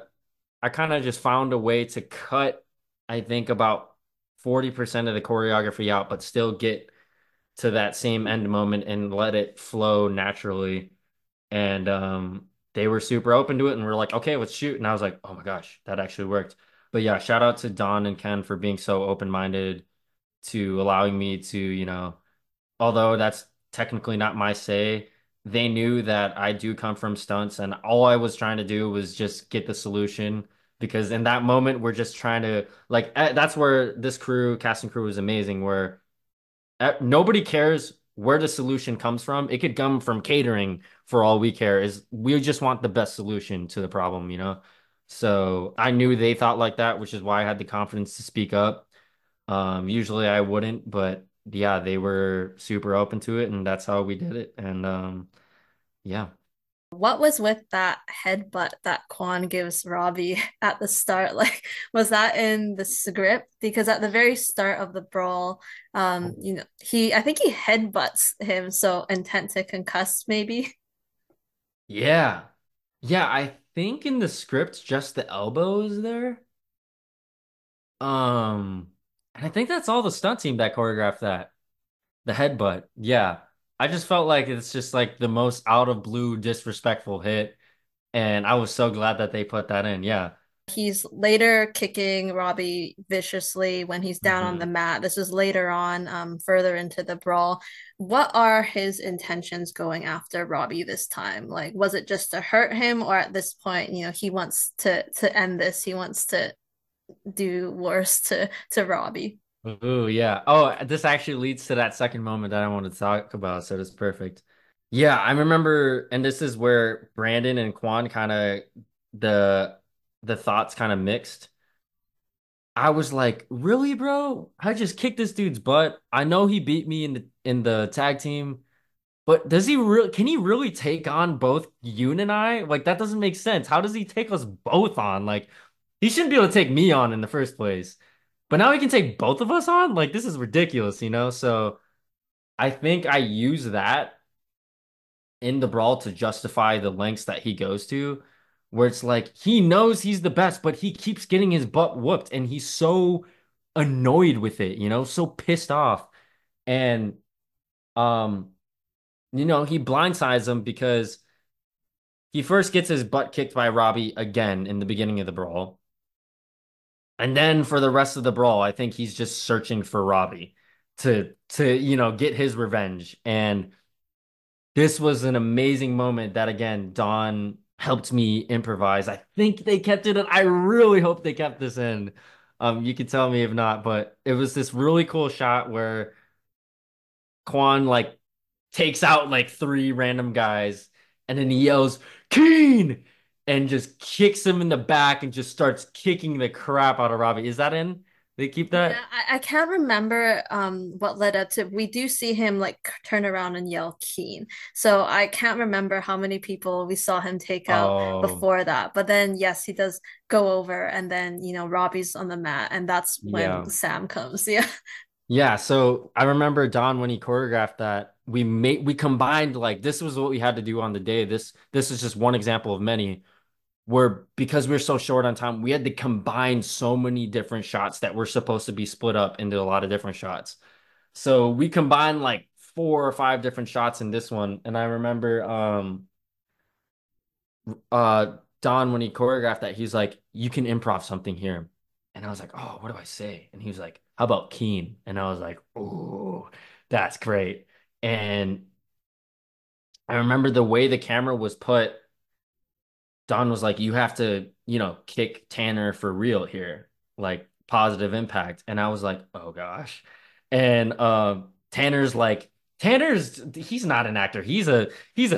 I kind of just found a way to cut, I think, about 40% of the choreography out, but still get to that same end moment and let it flow naturally. And they were super open to it and we're like, okay, let's shoot. And I was like, oh my gosh, that actually worked. But yeah, shout out to Don and Ken for being so open-minded to allowing me to, you know, although that's technically not my say, they knew that I do come from stunts, and all I was trying to do was just get the solution. Because in that moment, we're just trying to like that's where this crew, cast and crew, is amazing. Where nobody cares where the solution comes from. It could come from catering for all we care. Is we just want the best solution to the problem, you know? So I knew they thought like that, which is why I had the confidence to speak up. Usually I wouldn't, but yeah, they were super open to it, and that's how we did it. And yeah. What was with that headbutt that Kwon gives Robby at the start? Like, was that in the script? Because at the very start of the brawl, I think he headbutts him, so intent to concuss, maybe. Yeah. Yeah, I think in the script just the elbow is there. Um, and I think that's all the stunt team that choreographed that. The headbutt. Yeah. I just felt like it's just like the most out of blue disrespectful hit, and I was so glad that they put that in. Yeah. He's later kicking Robby viciously when he's down on the Hmm. mat. This is later on, further into the brawl. What are his intentions going after Robby this time? Like, was it just to hurt him, or at this point, he wants to end this? He wants to do worse to Robby. Ooh, yeah. Oh, this actually leads to that second moment that I want to talk about, so it's perfect. Yeah, I remember, and this is where Brandon and Quan kind of the the thoughts kind of mixed. I was like, "Really, bro? I just kicked this dude's butt. I know he beat me in the tag team, but does he really can he really take on both Yoon and I? Like that doesn't make sense. How does he take us both on? Like he shouldn't be able to take me on in the first place. But now he can take both of us on? Like this is ridiculous, you know? So I think I use that in the brawl to justify the lengths that he goes to, where it's like he knows he's the best, but he keeps getting his butt whooped and he's so annoyed with it, you know, so pissed off. And um, he blindsides him because he first gets his butt kicked by Robby again in the beginning of the brawl. And then for the rest of the brawl, I think he's just searching for Robby to get his revenge. And this was an amazing moment that again, Don helped me improvise. I think they kept it in. I really hope they kept this in. You can tell me if not, but it was this really cool shot where Kwon like takes out like three random guys and then he yells, Keen! And just kicks him in the back and just starts kicking the crap out of Robbie. Is that in? They keep Yeah, that? I can't remember what led up to. We do see him like turn around and yell keen. So I can't remember how many people we saw him take out Oh, before that. But then yes, he does go over and then Robbie's on the mat and that's when yeah. Sam comes. Yeah. Yeah, so I remember Don when he choreographed that, we combined like this was what we had to do on the day. This is just one example of many where because we were so short on time, we had to combine so many different shots that were supposed to be split up into a lot of different shots. So we combined like four or five different shots in this one. And I remember Don when he choreographed that, he's like, you can improv something here. And I was like, oh, what do I say? And he was like, how about Keen? And I was like, oh, that's great. And I remember the way the camera was put, Don was like, you have to, kick Tanner for real here, like positive impact. And I was like, oh gosh. And Tanner's he's not an actor. He's a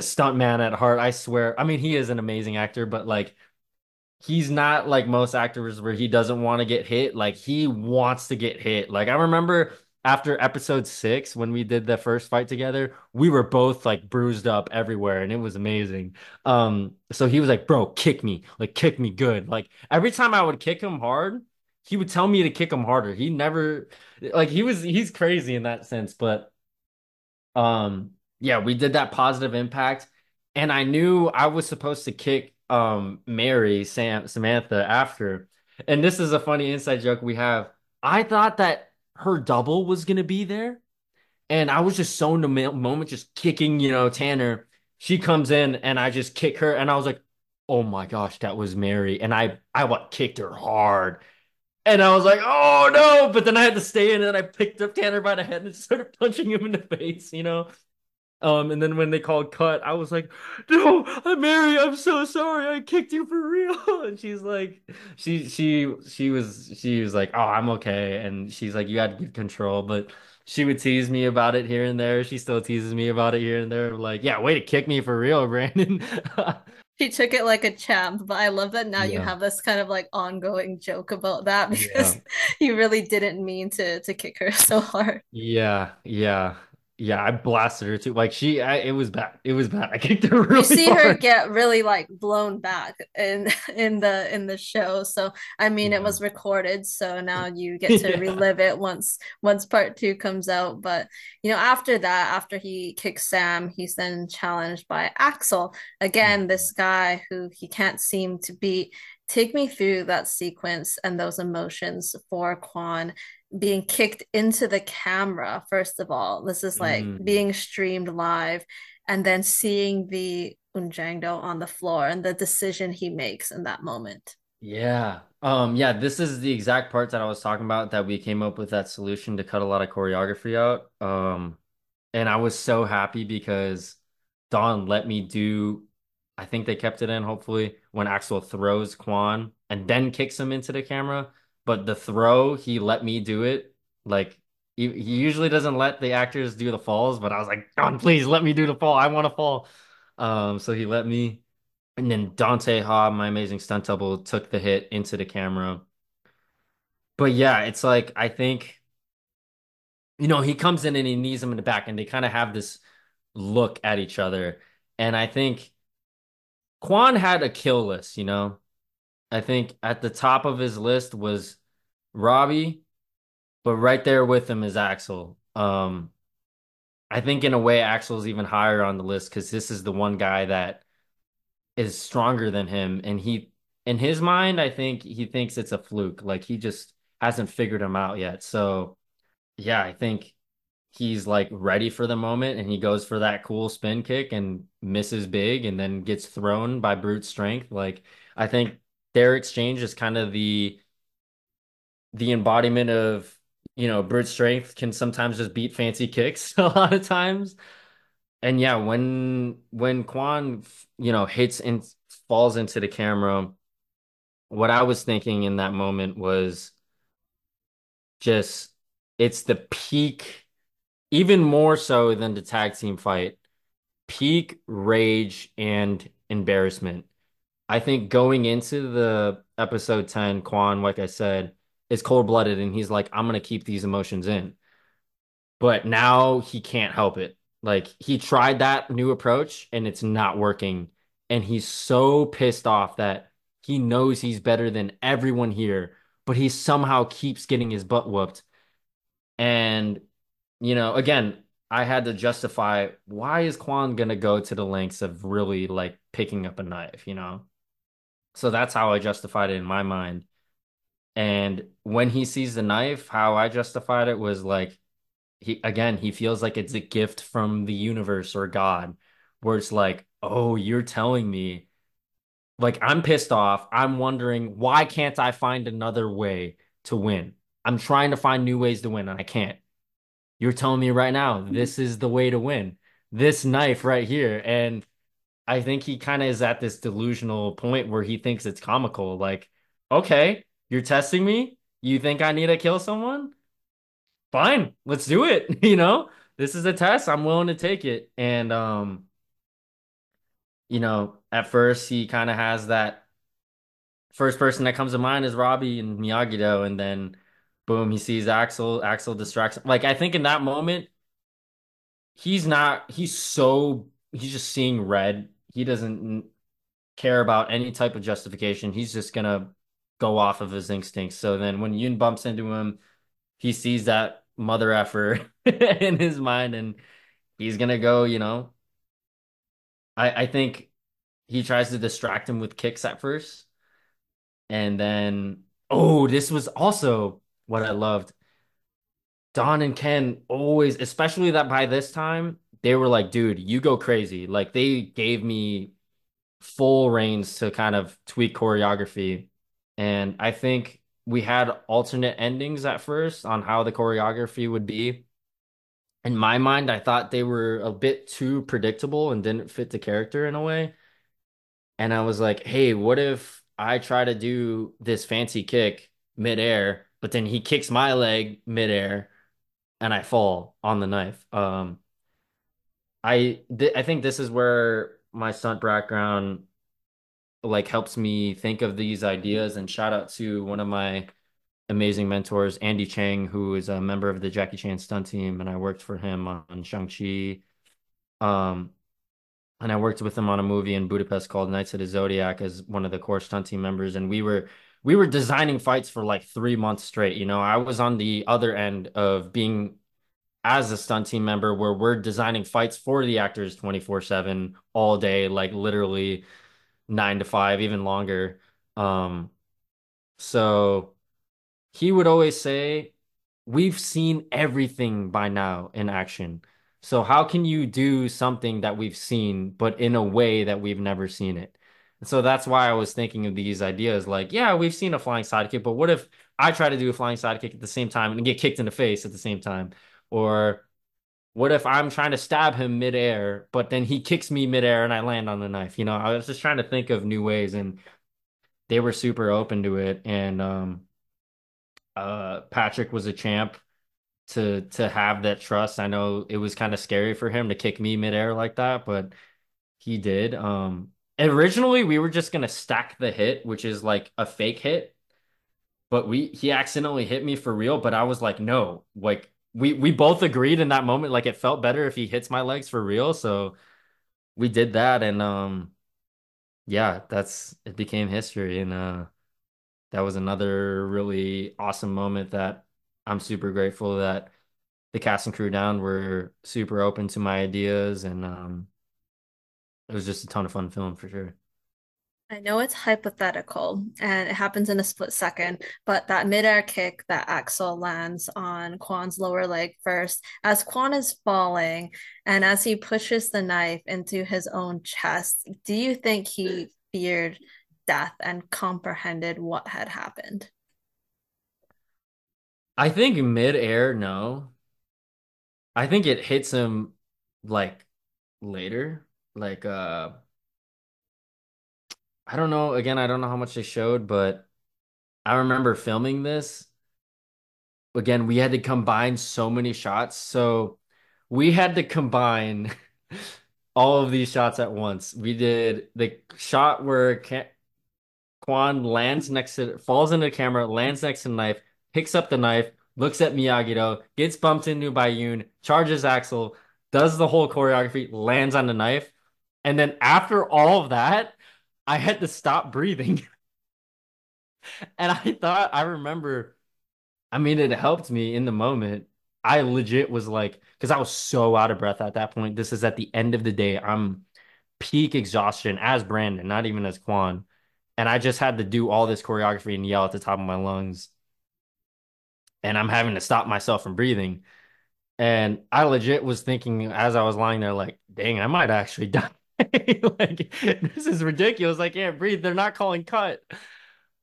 stunt man at heart, I swear. I mean, he is an amazing actor, but like he's not like most actors where he doesn't want to get hit. Like he wants to get hit. Like I remember after episode 6 when we did the first fight together, we were both like bruised up everywhere and it was amazing. So he was like, "Bro, kick me. Like kick me good." Like every time I would kick him hard, he would tell me to kick him harder. He never like he's crazy in that sense, but yeah, we did that positive impact, and I knew I was supposed to kick Mary Samantha after. And this is a funny inside joke we have. I thought that her double was gonna be there, and I was just so in the moment, just kicking, Tanner. She comes in, and I just kick her, and I was like, "Oh my gosh, that was Mary!" And I what kicked her hard, and I was like, "Oh no!" But then I had to stay in, and I picked up Tanner by the head and started punching him in the face. And then when they called cut, I was like, "No, Mary, I'm so sorry. I kicked you for real." And she's like, she was like, "Oh, I'm okay." And she's like, "You had good control," but she would tease me about it here and there. She still teases me about it here and there. Like, yeah, way to kick me for real, Brandon. She took it like a champ, but I love that now you Yeah, have this kind of like ongoing joke about that because yeah. you really didn't mean to kick her so hard. Yeah, yeah, yeah. I blasted her too. Like it was bad. It was bad. I kicked her You really see her hard. get really like blown back in in the show. So I mean it Yeah, was recorded, so now you get to yeah. relive it once part two comes out. But after that, after he kicks Sam, he's then challenged by Axel. Again, this guy who he can't seem to beat. Take me through that sequence and those emotions for Kwon being kicked into the camera, first of all. This is like Mm. being streamed live and then seeing the eunjangdo on the floor and the decision he makes in that moment. Yeah. Yeah, this is the exact part that I was talking about that we came up with that solution to cut a lot of choreography out. And I was so happy because Dawn let me do, I think they kept it in, hopefully, when Axel throws Quan and then kicks him into the camera. But the throw, he let me do it. Like, he usually doesn't let the actors do the falls, but I was like, Dawn, please let me do the fall. I want to fall. So he let me. And then Dante Ha, my amazing stunt double, took the hit into the camera. But yeah, it's like, I think, he comes in and he knees him in the back, and they kind of have this look at each other. And I think Quan had a kill list. I think at the top of his list was Robbie, but right there with him is Axel. I think in a way Axel's even higher on the list because this is the one guy that is stronger than him, and in his mind, I think he thinks it's a fluke. Like he just hasn't figured him out yet. So yeah, I think he's like ready for the moment and he goes for that cool spin kick and misses big and then gets thrown by brute strength. Like I think their exchange is kind of the embodiment of brute strength can sometimes just beat fancy kicks a lot of times. And yeah, when Kwon, hits and falls into the camera, what I was thinking in that moment was just it's the peak, even more so than the tag team fight, peak rage and embarrassment. I think going into the episode 10, Kwon, like I said, is cold-blooded and he's like, I'm gonna keep these emotions in. But now he can't help it. Like he tried that new approach and it's not working. And he's so pissed off that he knows he's better than everyone here, but he somehow keeps getting his butt whooped. And, again, I had to justify why is Quan gonna go to the lengths of really like picking up a knife? So that's how I justified it in my mind. And when he sees the knife, how I justified it was like he feels like it's a gift from the universe or God, where it's like, oh, you're telling me, like I'm pissed off. I'm wondering why can't I find another way to win? I'm trying to find new ways to win and I can't. You're telling me right now this is the way to win. This knife right here. And I think he kind of is at this delusional point where he thinks it's comical. Like, okay, you're testing me? You think I need to kill someone? Fine, let's do it. This is a test. I'm willing to take it. And at first he kind of has that first person that comes to mind is Robby and Miyagi Do, and then boom, he sees Axel. Axel distracts him. Like I think in that moment, he's just seeing red. He doesn't care about any type of justification. He's just gonna go off of his instincts. So then when Yoon bumps into him, he sees that mother effer in his mind and he's gonna go. I think he tries to distract him with kicks at first. And then, oh, this was also what I loved. Don and Ken always, especially that by this time, they were like, dude, you go crazy. Like they gave me full reins to kind of tweak choreography. And I think we had alternate endings at first on how the choreography would be. In my mind, I thought they were a bit too predictable and didn't fit the character in a way. And I was like, hey, what if I try to do this fancy kick midair, but then he kicks my leg midair and I fall on the knife? I think this is where my stunt background like helps me think of these ideas. And shout out to one of my amazing mentors, Andy Chang, who is a member of the Jackie Chan stunt team, and I worked for him on Shang-Chi. Um, and I worked with him on a movie in Budapest called Knights of the Zodiac as one of the core stunt team members, and we were designing fights for like 3 months straight. I was on the other end of being as a stunt team member where we're designing fights for the actors 24/7 all day, like literally 9 to 5, even longer. Um, so he would always say, we've seen everything by now in action. So how can you do something that we've seen, but in a way that we've never seen it? So that's why I was thinking of these ideas like, yeah, we've seen a flying sidekick, but what if I try to do a flying sidekick at the same time and get kicked in the face at the same time? Or what if I'm trying to stab him midair, but then he kicks me midair and I land on the knife? I was just trying to think of new ways and they were super open to it. And Patrick was a champ to have that trust. I know it was kind of scary for him to kick me midair like that, but he did. Originally we were just gonna stack the hit, which is like a fake hit, but he accidentally hit me for real. But I was like, no, like we both agreed in that moment, like it felt better if he hits my legs for real. So we did that, and yeah, that's it became history, and that was another really awesome moment that I'm super grateful that the cast and crew down were super open to my ideas, and it was just a ton of fun film for sure. I know it's hypothetical and it happens in a split second, but that midair kick that Axel lands on Kwan's lower leg first, as Kwan is falling and as he pushes the knife into his own chest, do you think he feared death and comprehended what had happened? I think mid-air, no. I think it hits him like later. Like I don't know, again, I don't know how much they showed, but I remember filming this. Again, we had to combine so many shots. So we had to combine all of these shots at once. We did the shot where Kwon lands next to, falls into the camera, lands next to the knife, picks up the knife, looks at Miyagi-Do, gets bumped into by Yoon, charges Axel, does the whole choreography, lands on the knife. And then after all of that, I had to stop breathing. And I remember, I mean, it helped me in the moment. I legit was like, because I was so out of breath at that point. This is at the end of the day. I'm peak exhaustion as Brandon, not even as Quan. And I just had to do all this choreography and yell at the top of my lungs. And I'm having to stop myself from breathing. And I legit was thinking as I was lying there, like, dang, I might actually die. Like, this is ridiculous. I can't breathe. They're not calling cut.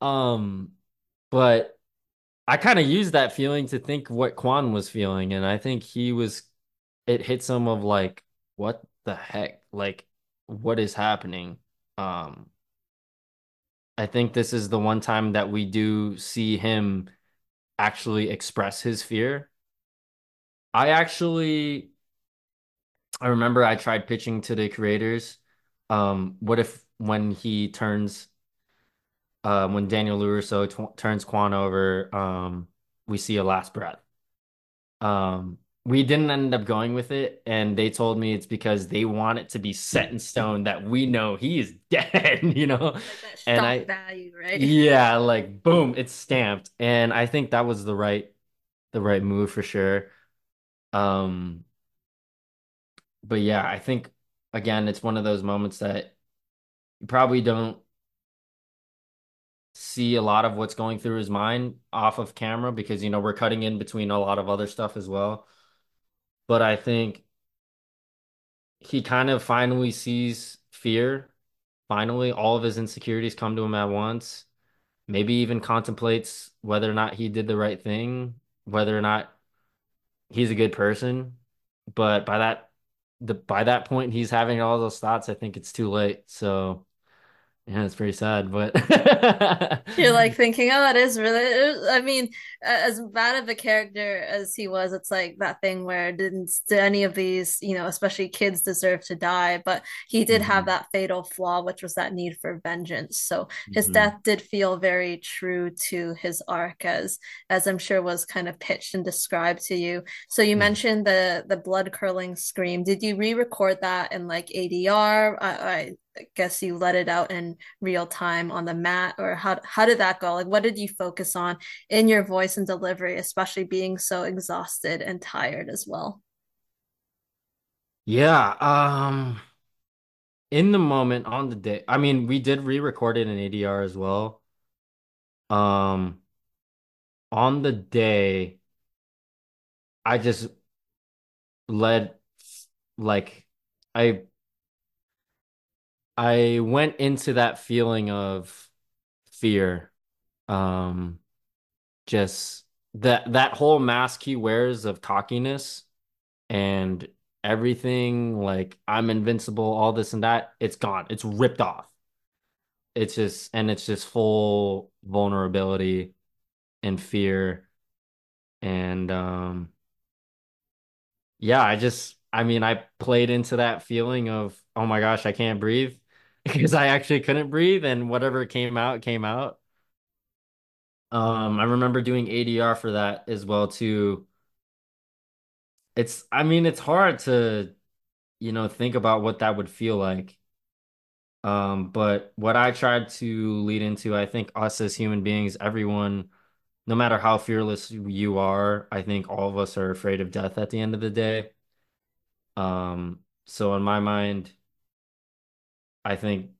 Um, but I kind of used that feeling to think what Quan was feeling. And I think it hit some of like, what the heck? Like, what is happening? Um, I think this is the one time that we do see him actually express his fear. I actually, I remember I tried pitching to the creators. What if when Daniel LaRusso turns Quan over, we see a last breath. We didn't end up going with it, and they told me it's because they want it to be set in stone that we know he is dead, you know? Like that And shock I, value, right? yeah, like boom, it's stamped. And I think that was the right move for sure. Um, but yeah, I think again, it's one of those moments that you probably don't see a lot of what's going through his mind off of camera because we're cutting in between a lot of other stuff as well. But I think he kind of finally sees fear. Finally, all of his insecurities come to him at once. Maybe even contemplates whether or not he did the right thing, whether or not he's a good person. But by that point he's having all those thoughts, I think it's too late. So yeah, it's pretty sad, but You're like thinking, oh, it is really. I mean, as bad of a character as he was, it's like that thing where did any of these, especially kids deserve to die? But he did have Mhm, that fatal flaw, which was that need for vengeance. So his mhm, death did feel very true to his arc, as I'm sure was kind of pitched and described to you. So you mhm. mentioned the blood curdling scream. Did you re-record that in like ADR? I guess you let it out in real time on the mat, or how did that go? Like what did you focus on in your voice and delivery, especially being so exhausted and tired as well? Yeah, in the moment on the day, I mean, we did re-record it in ADR as well. Um, on the day, I just led like I I went into that feeling of fear. Um, just that whole mask he wears of cockiness and everything, like I'm invincible, all this and that, it's gone. It's ripped off. It's just full vulnerability and fear. And yeah, I mean, I played into that feeling of, oh my gosh, I can't breathe because I actually couldn't breathe and whatever came out came out. I remember doing ADR for that as well too. I mean, it's hard to, think about what that would feel like. But what I tried to lead into, I think us as human beings, everyone, no matter how fearless you are, I think all of us are afraid of death at the end of the day. So in my mind, I think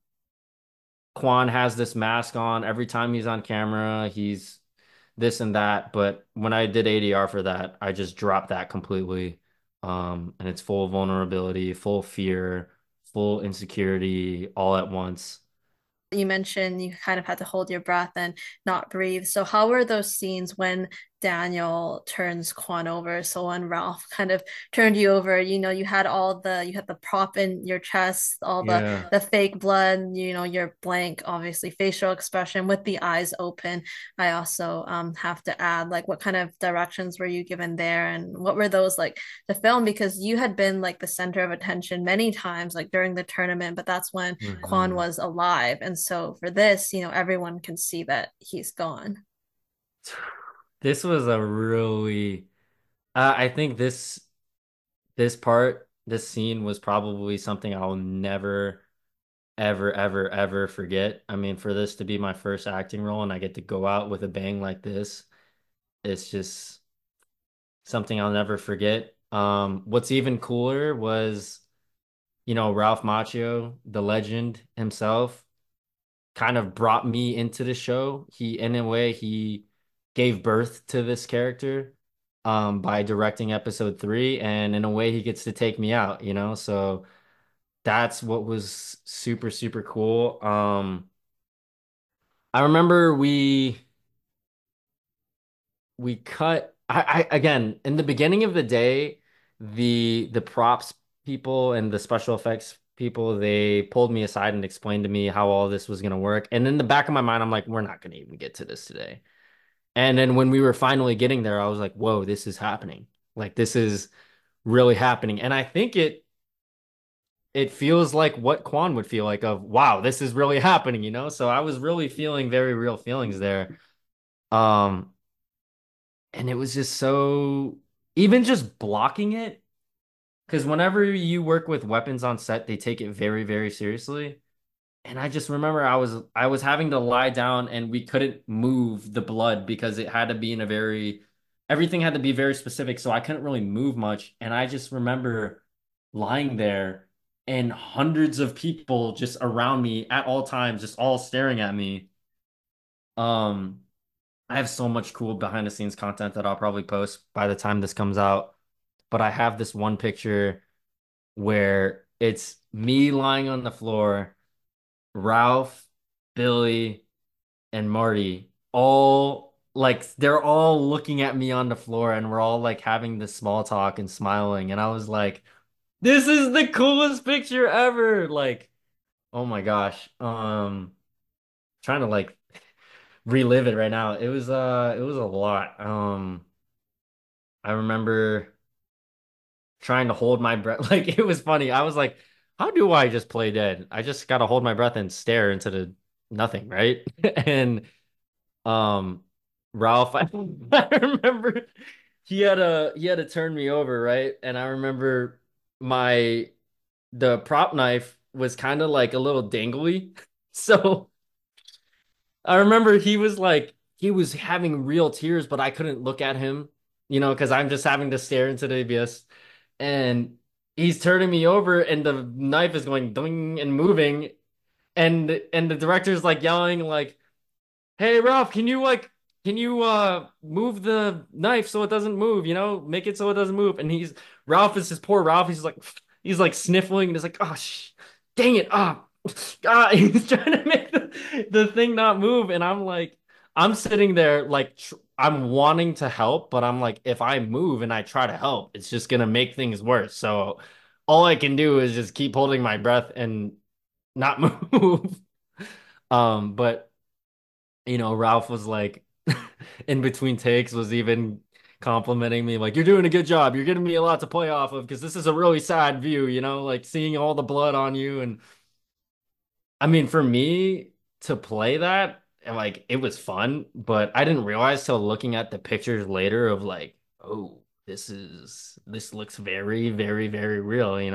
Quan has this mask on every time he's on camera. He's this and that. But when I did ADR for that, I just dropped that completely. And it's full vulnerability, full fear, full insecurity all at once. You mentioned you kind of had to hold your breath and not breathe. So how were those scenes when Daniel turns Kwon over. So when Ralph kind of turned you over, you had the prop in your chest, all Yeah. the fake blood, your blank, obviously facial expression with the eyes open. I also have to add, like, what kind of directions were you given there, and what were those like to film? Because you had been like the center of attention many times, like during the tournament, but that's when Kwon Mhm. was alive. And so for this, everyone can see that he's gone. This was a really I think this scene was probably something I'll never ever forget. I mean, for this to be my first acting role and I get to go out with a bang like this, it's just something I'll never forget. What's even cooler was, Ralph Macchio, the legend himself, kind of brought me into the show. In a way, he gave birth to this character, by directing episode 3, and in a way, he gets to take me out. So that's what was super, super cool. I remember we cut again in the beginning of the day, the props people and the special effects people, they pulled me aside and explained to me how all this was going to work. And in the back of my mind, I'm like, we're not going to even get to this today. And then when we were finally getting there, I was like, whoa, this is happening. Like, this is really happening. And I think it feels like what Quan would feel like, of wow, this is really happening. So I was really feeling very real feelings there. Um, and it was just so, even just blocking it, because whenever you work with weapons on set, they take it very, very seriously. And I just remember I was having to lie down and we couldn't move the blood because it had to be in a very, everything had to be very specific, so I couldn't really move much. And I just remember lying there and hundreds of people just around me at all times, just all staring at me. Um, I have so much cool behind the scenes content that I'll probably post by the time this comes out. But I have this one picture where it's me lying on the floor, Ralph, Billy, and Marty, all like they're all looking at me on the floor and we're all like having this small talk and smiling. And I was like, this is the coolest picture ever. Like, oh my gosh. Trying to like relive it right now. It was a lot. I remember trying to hold my breath. Like, it was funny. I was like, how do I just play dead? I just gotta hold my breath and stare into the nothing, right? And um Ralph, I remember he had to turn me over, right? And I remember my the prop knife was kind of like a little dangly. So I remember he was having real tears, but I couldn't look at him, because I'm just having to stare into the abyss. And he's turning me over, and the knife is going ding and moving, and the director's like yelling like, "Hey Ralph, can you move the knife so it doesn't move, make it so it doesn't move." And Ralph is just poor Ralph. He's like sniffling and he's like, "Oh dang it. Ah, God." He's trying to make the thing not move. And I'm sitting there like I'm wanting to help, but I'm like, if I move and I try to help, it's just gonna make things worse. So all I can do is just keep holding my breath and not move. But Ralph was like, in between takes, was even complimenting me, like, "You're doing a good job. You're giving me a lot to play off of because this is a really sad view, like seeing all the blood on you." And I mean, for me to play that, and like, it was fun, but I didn't realize till looking at the pictures later of like, oh, this looks very, very, very real. I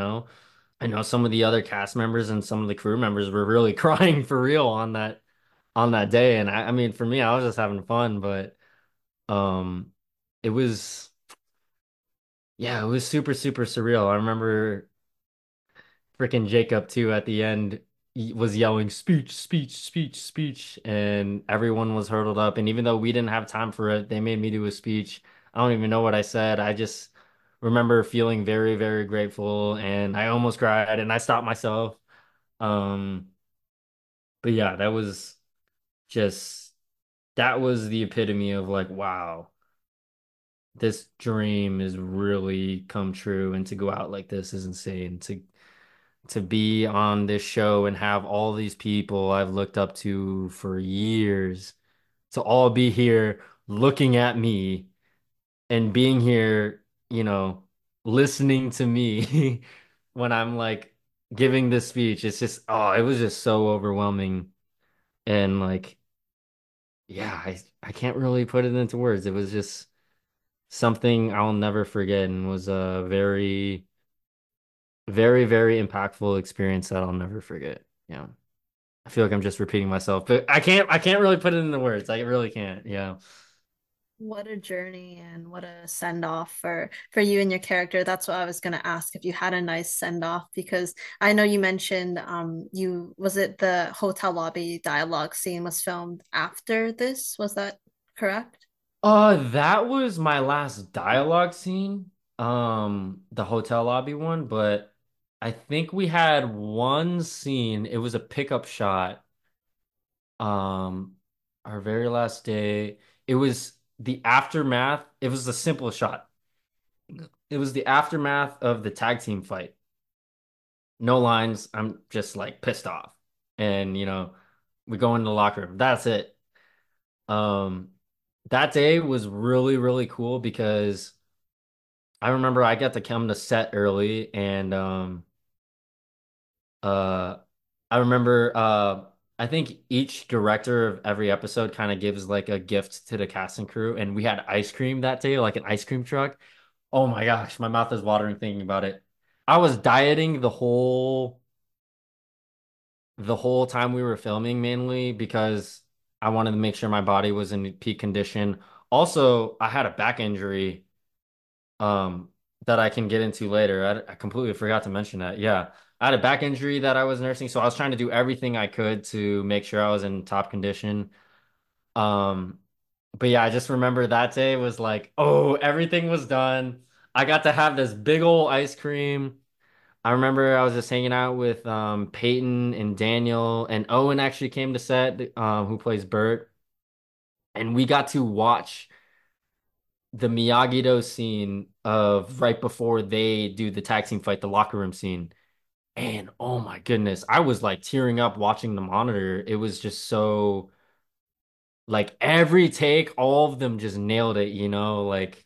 know some of the other cast members and some of the crew members were really crying for real on that day. And I mean, for me, I was just having fun, but um, it was, yeah, it was super, super surreal. I remember freaking Jacob too at the end, he was yelling speech, speech, speech, speech, and everyone was hurdled up. And even though we didn't have time for it, they made me do a speech. I don't even know what I said. I just remember feeling very, very grateful, and I almost cried, and I stopped myself. Um, but yeah, just that was the epitome of like, wow. this dream is really come true, and to go out like this is insane. To be on this show and have all these people I've looked up to for years to all be here looking at me and being here, listening to me when I'm like giving this speech. It's just, oh, it was just so overwhelming. And like, yeah, I can't really put it into words. It was just something I'll never forget and was a very, very, very impactful experience that I'll never forget. Yeah. I feel like I'm just repeating myself, but I can't really put it into words. I really can't. Yeah. What a journey and what a send off for you and your character. That's what I was going to ask if you had a nice send off because I know you mentioned you was it the hotel lobby dialogue scene was filmed after this? Was that correct? That was my last dialogue scene, the hotel lobby one, but I think we had one scene. It was a pickup shot. Um, our very last day. It was the aftermath. It was a simple shot. It was the aftermath of the tag team fight. No lines. I'm just like pissed off. And we go in the locker room. That's it. Um, that day was really, really cool because I remember I got to come to set early and uh I remember I think each director of every episode kind of gives like a gift to the cast and crew, and we had ice cream that day, like an ice cream truck. Oh my gosh, my mouth is watering thinking about it. I was dieting the whole time we were filming, mainly because I wanted to make sure my body was in peak condition. Also, I had a back injury um that I can get into later. I completely forgot to mention that. Yeah. I had a back injury that I was nursing, so I was trying to do everything I could to make sure I was in top condition. Um, but yeah, I just remember that day was like, oh, everything was done. I got to have this big old ice cream. I remember I was just hanging out with Peyton and Daniel, and Owen actually came to set, who plays Bert, and we got to watch the Miyagi-Do scene of right before they do the tag team fight, the locker room scene. And oh my goodness, I was like tearing up watching the monitor. It was just so like every take, all of them just nailed it, like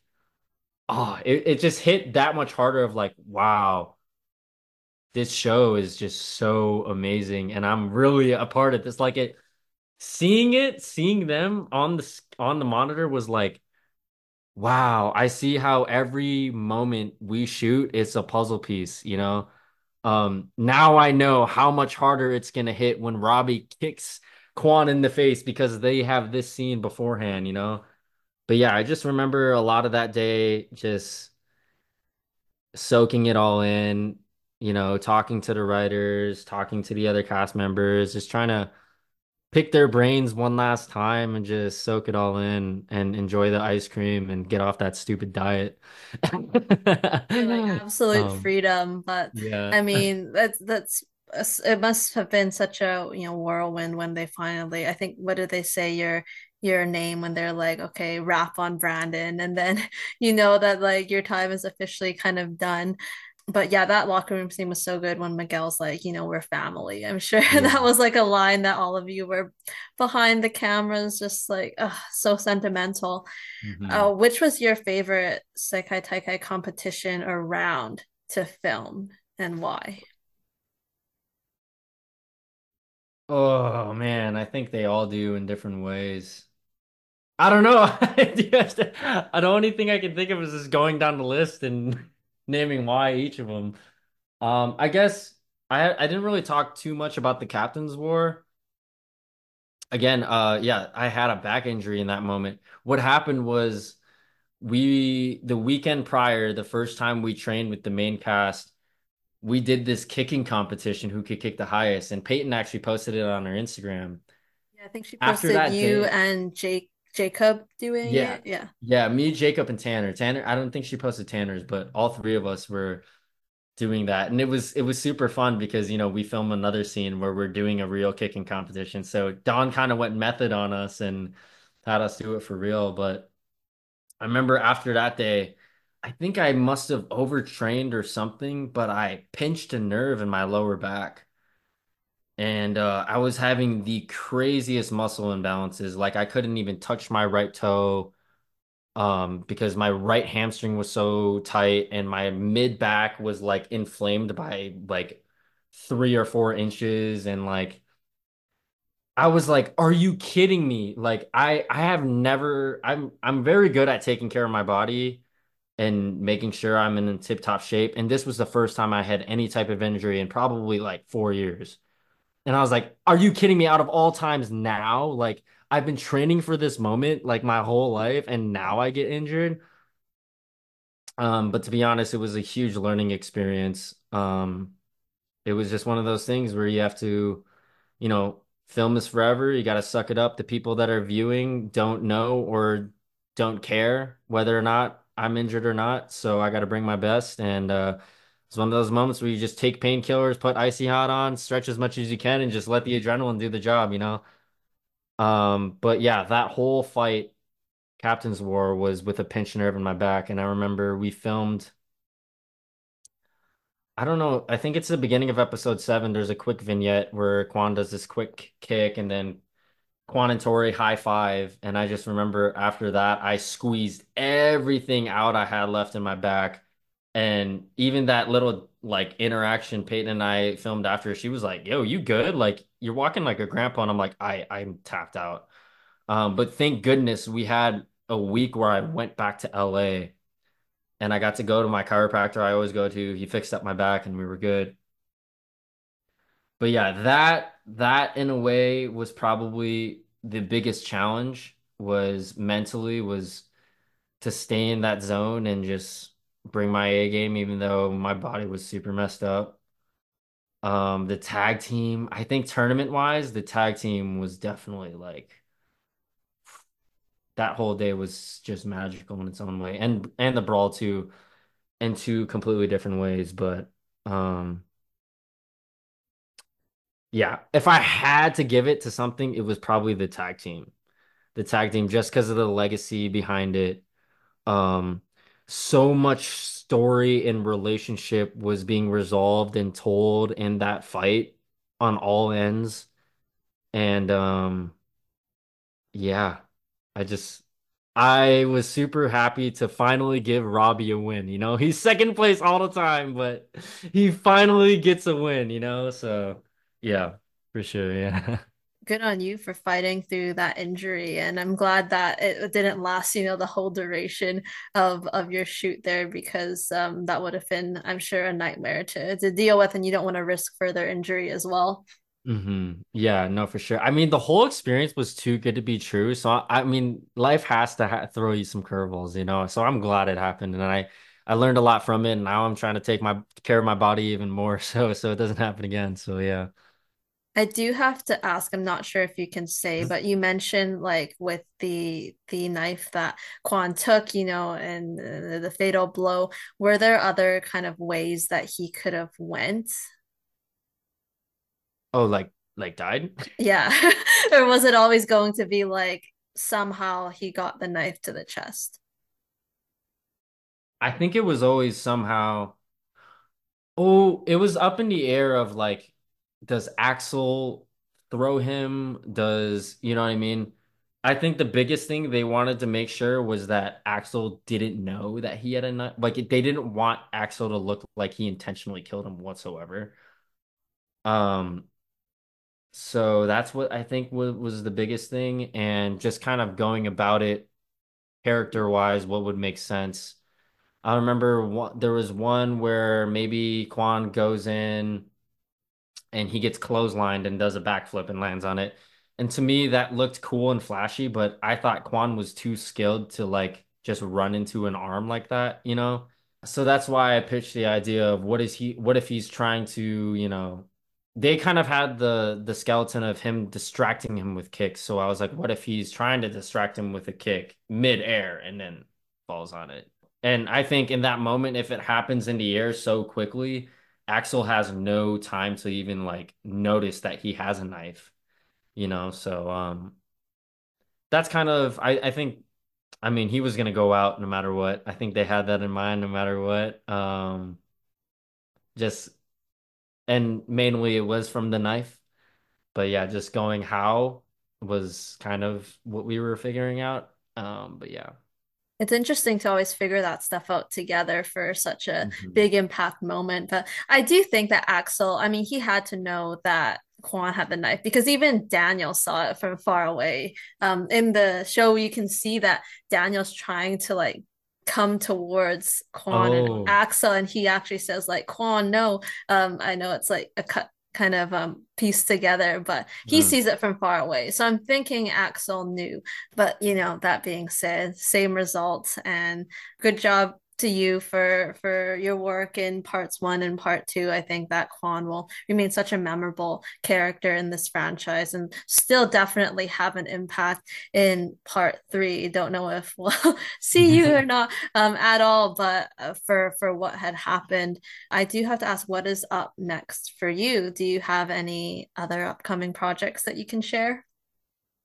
it just hit that much harder of like, wow, this show is just so amazing. And I'm really a part of this. Like seeing them on the monitor was like, wow, I see how every moment we shoot it's a puzzle piece. Now I know how much harder it's gonna hit when Robby kicks Kwon in the face because they have this scene beforehand. But yeah, I just remember a lot of that day just soaking it all in, talking to the writers, talking to the other cast members, just trying to pick their brains one last time and just soak it all in and enjoy the ice cream and get off that stupid diet. Feel like absolute Um, freedom, but yeah. I mean that's it must have been such a whirlwind when they finally I think what did they say your name when they're like okay rap on Brandon and then you know that like your time is officially kind of done. But yeah, that locker room scene was so good when Miguel's like, we're family. I'm sure that Yeah. was like a line that all of you were behind the cameras, just like, so sentimental. Hmm. Which was your favorite Sekai Taikai competition or round to film and why? Oh man, I think they all do in different ways. I don't know. The only thing I can think of is just going down the list and naming why each of them. I guess I didn't really talk too much about the Captain's War. Again, yeah, I had a back injury in that moment. What happened was the weekend prior, the first time we trained with the main cast, we did this kicking competition, who could kick the highest, and Peyton actually posted it on her Instagram. Yeah, I think she After posted that you day, and Jacob doing yeah. it. Yeah. Yeah, me, Jacob, and Tanner. Tanner, I don't think she posted Tanner's, but all three of us were doing that. And it was super fun because, we film another scene where we're doing a real kicking competition. So Don kind of went method on us and had us do it for real. But I remember after that day, I think I must have overtrained or something, but I pinched a nerve in my lower back. And I was having the craziest muscle imbalances. Like I couldn't even touch my right toe because my right hamstring was so tight and my mid back was like inflamed by like 3 or 4 inches. And like I was like, are you kidding me? Like I have never I'm very good at taking care of my body and making sure I'm in tip-top shape. And this was the first time I had any type of injury in probably like 4 years. And I was like, are you kidding me? Out of all times now, like I've been training for this moment like my whole life and now I get injured. But to be honest, it was a huge learning experience. It was just one of those things where you have to, film is forever. You got to suck it up. The people that are viewing don't know or don't care whether or not I'm injured or not. So I got to bring my best. And it's one of those moments where you just take painkillers, put icy hot on, stretch as much as you can, and just let the adrenaline do the job. But yeah, that whole fight, Captain's War, was with a pinched nerve in my back. And I remember we filmed. I don't know. I think it's the beginning of episode 7. There's a quick vignette where Kwon does this quick kick and then Kwon and Tory high five. And I just remember after that, I squeezed everything out I had left in my back. And even that little like interaction Peyton and I filmed after, she was like, "Yo, you good? Like you're walking like a grandpa." And I'm like, I'm tapped out. But thank goodness we had a week where I went back to LA and I got to go to my chiropractor I always go to. He fixed up my back and we were good. But yeah, that in a way was probably the biggest challenge was mentally was to stay in that zone and just bring my A game even though my body was super messed up. The tag team, I think tournament wise, the tag team was definitely like that whole day was just magical in its own way. And the brawl too in two completely different ways. But um yeah, if I had to give it to something, it was probably the tag team. The tag team just because of the legacy behind it. Um, so much story and relationship was being resolved and told in that fight on all ends. And yeah, I just I was super happy to finally give Robbie a win. He's second place all the time, but he finally gets a win. So yeah, for sure, yeah. Good on you for fighting through that injury, and I'm glad that it didn't last, the whole duration of your shoot there because that would have been, I'm sure, a nightmare to deal with, and you don't want to risk further injury as well. Yeah, no, for sure. I mean, the whole experience was too good to be true. So I mean, life has to ha throw you some curveballs. So I'm glad it happened, and I learned a lot from it. And now I'm trying to take my care of my body even more, so it doesn't happen again. So yeah. I do have to ask, I'm not sure if you can say, but you mentioned like with the knife that Quan took, and the fatal blow, were there other kind of ways that he could have went? Oh, like died? Yeah. Or was it always going to be like somehow he got the knife to the chest? I think it was always somehow. Oh, it was up in the air of like, does Axel throw him? Does, you know what I mean? I think the biggest thing they wanted to make sure was that Axel didn't know that he had a knife. Like, they didn't want Axel to look like he intentionally killed him whatsoever. Um, so that's what I think was the biggest thing, and just kind of going about it character-wise, what would make sense. I remember there was one where maybe Quan goes in and he gets clotheslined and does a backflip and lands on it. And to me, that looked cool and flashy, but I thought Quan was too skilled to like just run into an arm like that. So that's why I pitched the idea of what if he's trying to, they kind of had the skeleton of him distracting him with kicks. So I was like, what if he's trying to distract him with a kick mid-air and then falls on it? And I think in that moment, if it happens in the air so quickly, Axel has no time to even like notice that he has a knife. So that's kind of I think I mean, he was gonna go out no matter what. I think they had that in mind no matter what. Just and mainly it was from the knife. But yeah, just going how was kind of what we were figuring out. But yeah. It's interesting to always figure that stuff out together for such a Mhm. big impact moment. But I do think that Axel, I mean, he had to know that Kwon had the knife because even Daniel saw it from far away. In the show, you can see that Daniel's trying to like come towards Kwon and Oh. Axel, and he actually says like, Kwon, no. I know it's like a cut kind of pieced together, but he Mm. sees it from far away. So I'm thinking Axel knew. But that being said, same results and good job to you for your work in parts one and part two. I think that Kwon will remain such a memorable character in this franchise and still definitely have an impact in part three. Don't know if we'll see you or not at all, but for what had happened, I do have to ask, what is up next for you? Do you have any other upcoming projects that you can share?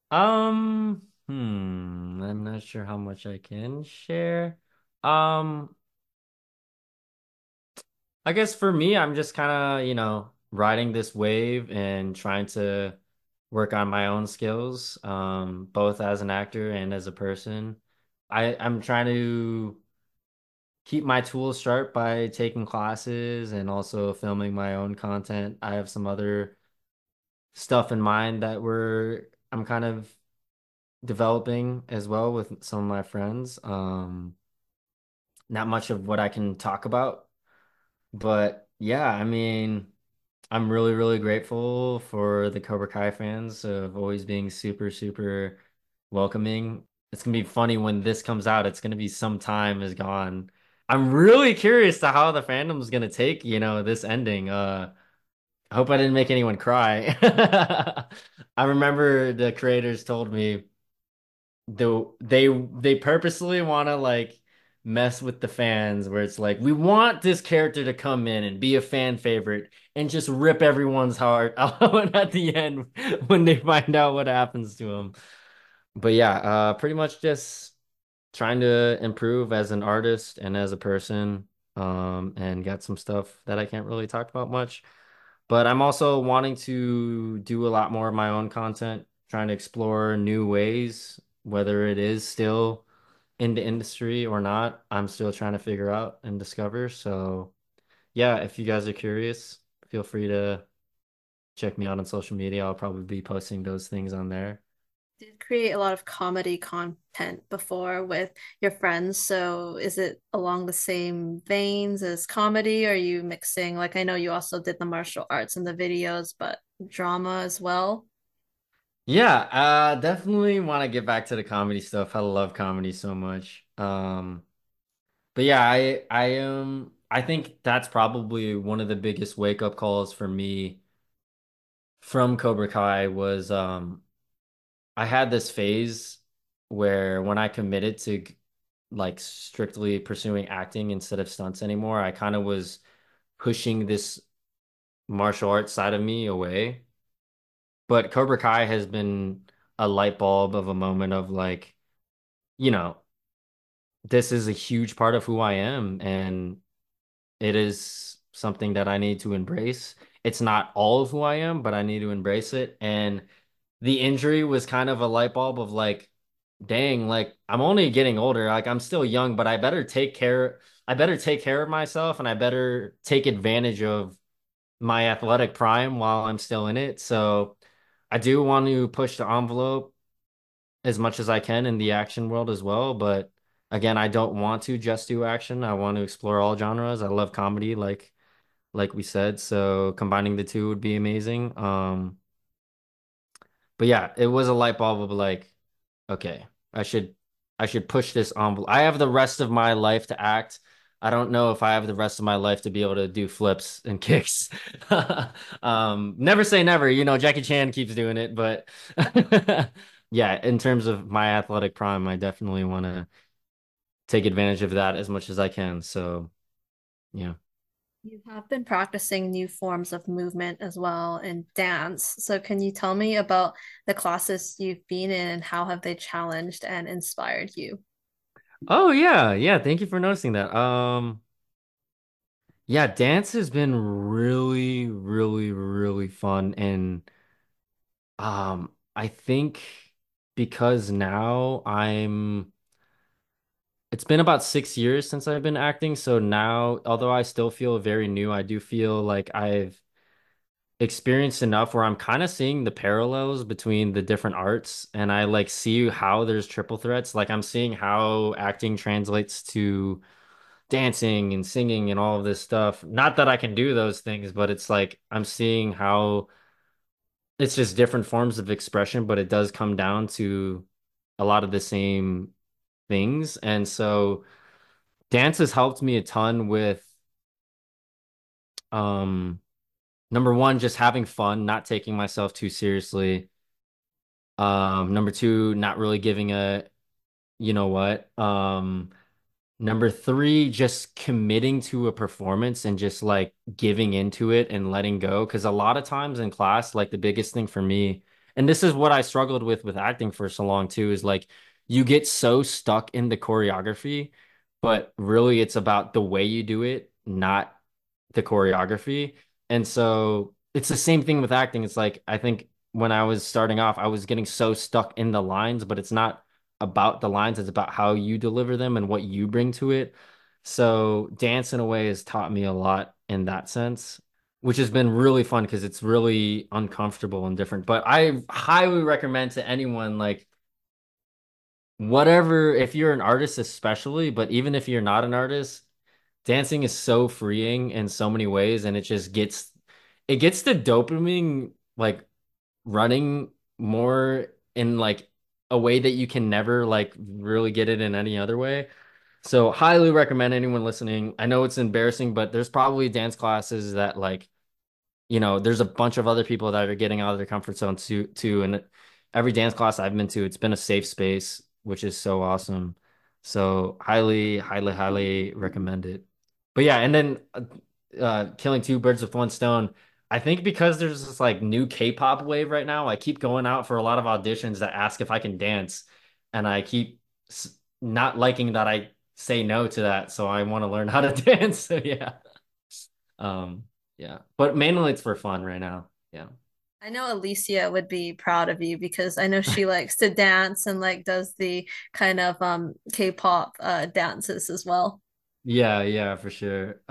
I'm not sure how much I can share. Um, I guess for me, I'm just kind of, riding this wave and trying to work on my own skills, both as an actor and as a person. I'm trying to keep my tools sharp by taking classes and also filming my own content. I have some other stuff in mind that I'm kind of developing as well with some of my friends. Not much of what I can talk about, but yeah, I mean, I'm really, really grateful for the Cobra Kai fans of always being super, super welcoming. It's gonna be funny when this comes out. It's gonna be some time is gone. I'm really curious to how the fandom's gonna take, this ending. I hope I didn't make anyone cry. I remember the creators told me they purposely want to like mess with the fans where it's like we want this character to come in and be a fan favorite and just rip everyone's heart out at the end when they find out what happens to him. But yeah, pretty much just trying to improve as an artist and as a person, and got some stuff that I can't really talk about much. But I'm also wanting to do a lot more of my own content, trying to explore new ways, whether it is still in the industry or not. I'm still trying to figure out and discover. So, yeah, if you guys are curious, feel free to check me out on social media. I'll probably be posting those things on there. Did create a lot of comedy content before with your friends. So is it along the same veins as comedy? Or are you mixing, like I know you also did the martial arts in the videos, but drama as well? Yeah, definitely want to get back to the comedy stuff. I love comedy so much. But yeah, I think that's probably one of the biggest wake up calls for me from Cobra Kai was I had this phase where when I committed to like strictly pursuing acting instead of stunts anymore, I kind of was pushing this martial arts side of me away. But Cobra Kai has been a light bulb of a moment of like, you know, this is a huge part of who I am and it is something that I need to embrace. It's not all of who I am, but I need to embrace it. And the injury was kind of a light bulb of like, dang, like I'm only getting older. Like I'm still young, but I better take care of myself and I better take advantage of my athletic prime while I'm still in it. So I do want to push the envelope as much as I can in the action world as well, but again, I don't want to just do action. I want to explore all genres. I love comedy, like we said, so combining the two would be amazing. But yeah, it was a light bulb of like, okay, I should I should push this envelope. I have the rest of my life to act. I don't know if I have the rest of my life to be able to do flips and kicks. Never say never. Jackie Chan keeps doing it, but yeah, in terms of my athletic prime, I definitely want to take advantage of that as much as I can. So, yeah. You have been practicing new forms of movement as well in dance. So can you tell me about the classes you've been in and how have they challenged and inspired you? Oh yeah, yeah. Thank you for noticing that. Yeah, dance has been really, really, really fun, and I think because now it's been about 6 years since I've been acting, so now, although I still feel very new, I do feel like I've experienced enough where I'm kind of seeing the parallels between the different arts, and I like see how there's triple threats. Like I'm seeing how acting translates to dancing and singing and all of this stuff. Not that I can do those things, but it's like I'm seeing how it's just different forms of expression, but it does come down to a lot of the same things. And so dance has helped me a ton with um number one, just having fun, not taking myself too seriously. Number two, not really giving a you know what. Number three, just committing to a performance and just like giving into it and letting go. Because a lot of times in class, like the biggest thing for me, and this is what I struggled with acting for so long too, is like you get so stuck in the choreography, but really it's about the way you do it, not the choreography. And so it's the same thing with acting. It's like I think when I was starting off, I was getting so stuck in the lines, but it's not about the lines, it's about how you deliver them and what you bring to it. So dance in a way has taught me a lot in that sense, which has been really fun because it's really uncomfortable and different. But I highly recommend to anyone like whatever, if you're an artist especially, but even if you're not an artist, dancing is so freeing in so many ways and it gets the dopamine like running more in like a way that you can never like really get it in any other way. So highly recommend anyone listening. I know it's embarrassing, but there's probably dance classes that like there's a bunch of other people that are getting out of their comfort zone too. And every dance class I've been to, it's been a safe space, which is so awesome. So highly, highly, highly recommend it. But yeah, and then killing two birds with one stone. I think because there's this like new K-pop wave right now, I keep going out for a lot of auditions that ask if I can dance, and I keep not liking that I say no to that. So I want to learn how to dance. So yeah. Um, yeah, but mainly it's for fun right now. Yeah. I know Alicia would be proud of you because I know she likes to dance and like does the kind of K-pop dances as well. Yeah, yeah, for sure.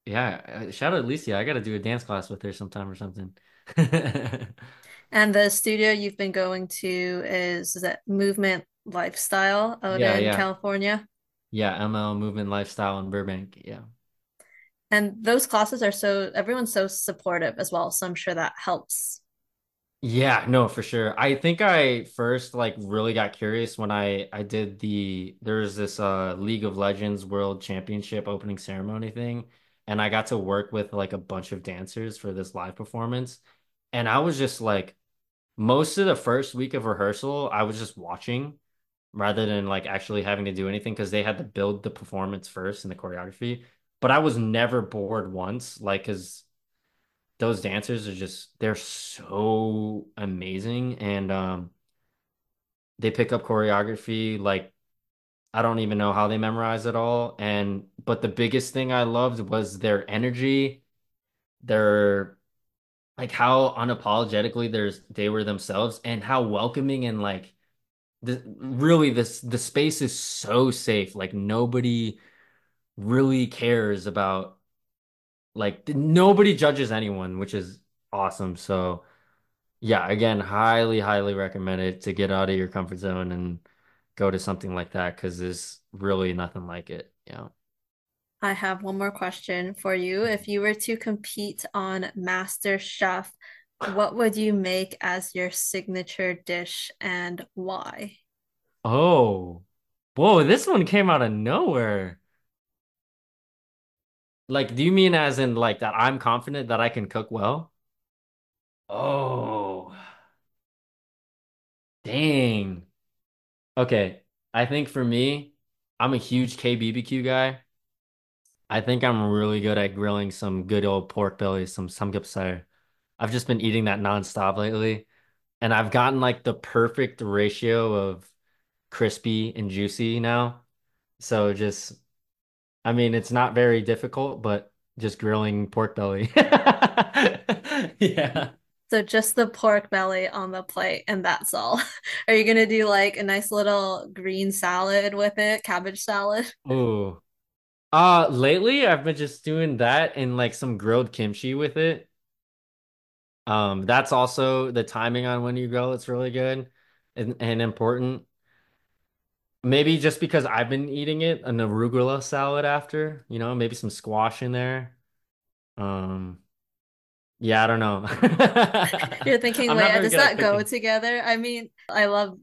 Yeah, shout out Alicia. I gotta do a dance class with her sometime or something. And the studio you've been going to is that Movement Lifestyle out Yeah, in yeah. California. Yeah, ML Movement Lifestyle in Burbank. Yeah. And those classes are so everyone's so supportive as well, so I'm sure that helps. Yeah, no, for sure. I think I first like really got curious when I did there's this League of Legends World Championship opening ceremony thing, and I got to work with like a bunch of dancers for this live performance. And I was just like most of the first week of rehearsal, I was just watching rather than like actually having to do anything because they had to build the performance first and the choreography. But I was never bored once, like because those dancers are just they're so amazing and they pick up choreography like I don't even know how they memorize it all. And but the biggest thing I loved was their energy, their like how unapologetically they were themselves and how welcoming and like the space is so safe. Like nobody really cares about like nobody judges anyone, which is awesome. So yeah, again, highly, highly recommend it to get out of your comfort zone and go to something like that because there's really nothing like it. Yeah. I have one more question for you. If you were to compete on Master Chef, what would you make as your signature dish and why? Oh, whoa, this one came out of nowhere. Like, do you mean as in like that I'm confident that I can cook well? Oh, dang. Okay. I think for me, I'm a huge KBBQ guy. I think I'm really good at grilling some good old pork belly, some samgyeopsal. I've just been eating that nonstop lately, and I've gotten like the perfect ratio of crispy and juicy now. So just, I mean, it's not very difficult, but just grilling pork belly. Yeah. So just the pork belly on the plate, and that's all. Are you gonna do like a nice little green salad with it, cabbage salad? Ooh. Lately I've been just doing that and like some grilled kimchi with it. That's also the timing on when you grill, it's really good and important. Maybe just because I've been eating it, an arugula salad after, maybe some squash in there. Um, yeah, I don't know. You're thinking, I'm wait, not very does good at that go cooking. together? I mean, I love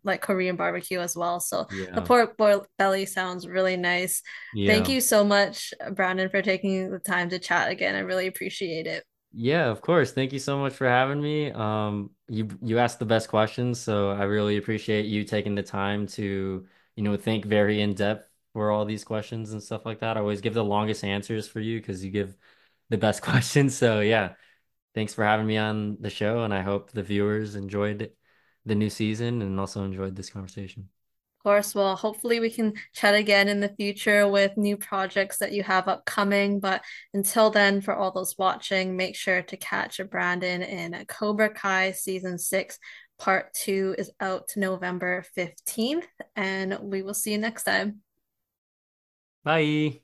like Korean barbecue as well. So the Yeah. pork boil belly sounds really nice. Thank Yeah. you so much, Brandon, for taking the time to chat again. I really appreciate it. Yeah, of course. Thank you so much for having me. You asked the best questions, so I really appreciate you taking the time to, think very in depth for all these questions and stuff like that. I always give the longest answers for you because you give the best questions. So yeah, thanks for having me on the show, and I hope the viewers enjoyed the new season and also enjoyed this conversation. Of course, well, hopefully we can chat again in the future with new projects that you have upcoming. But until then, for all those watching, make sure to catch Brandon in Cobra Kai season 6. Part 2 is out November 15th, and we will see you next time. Bye.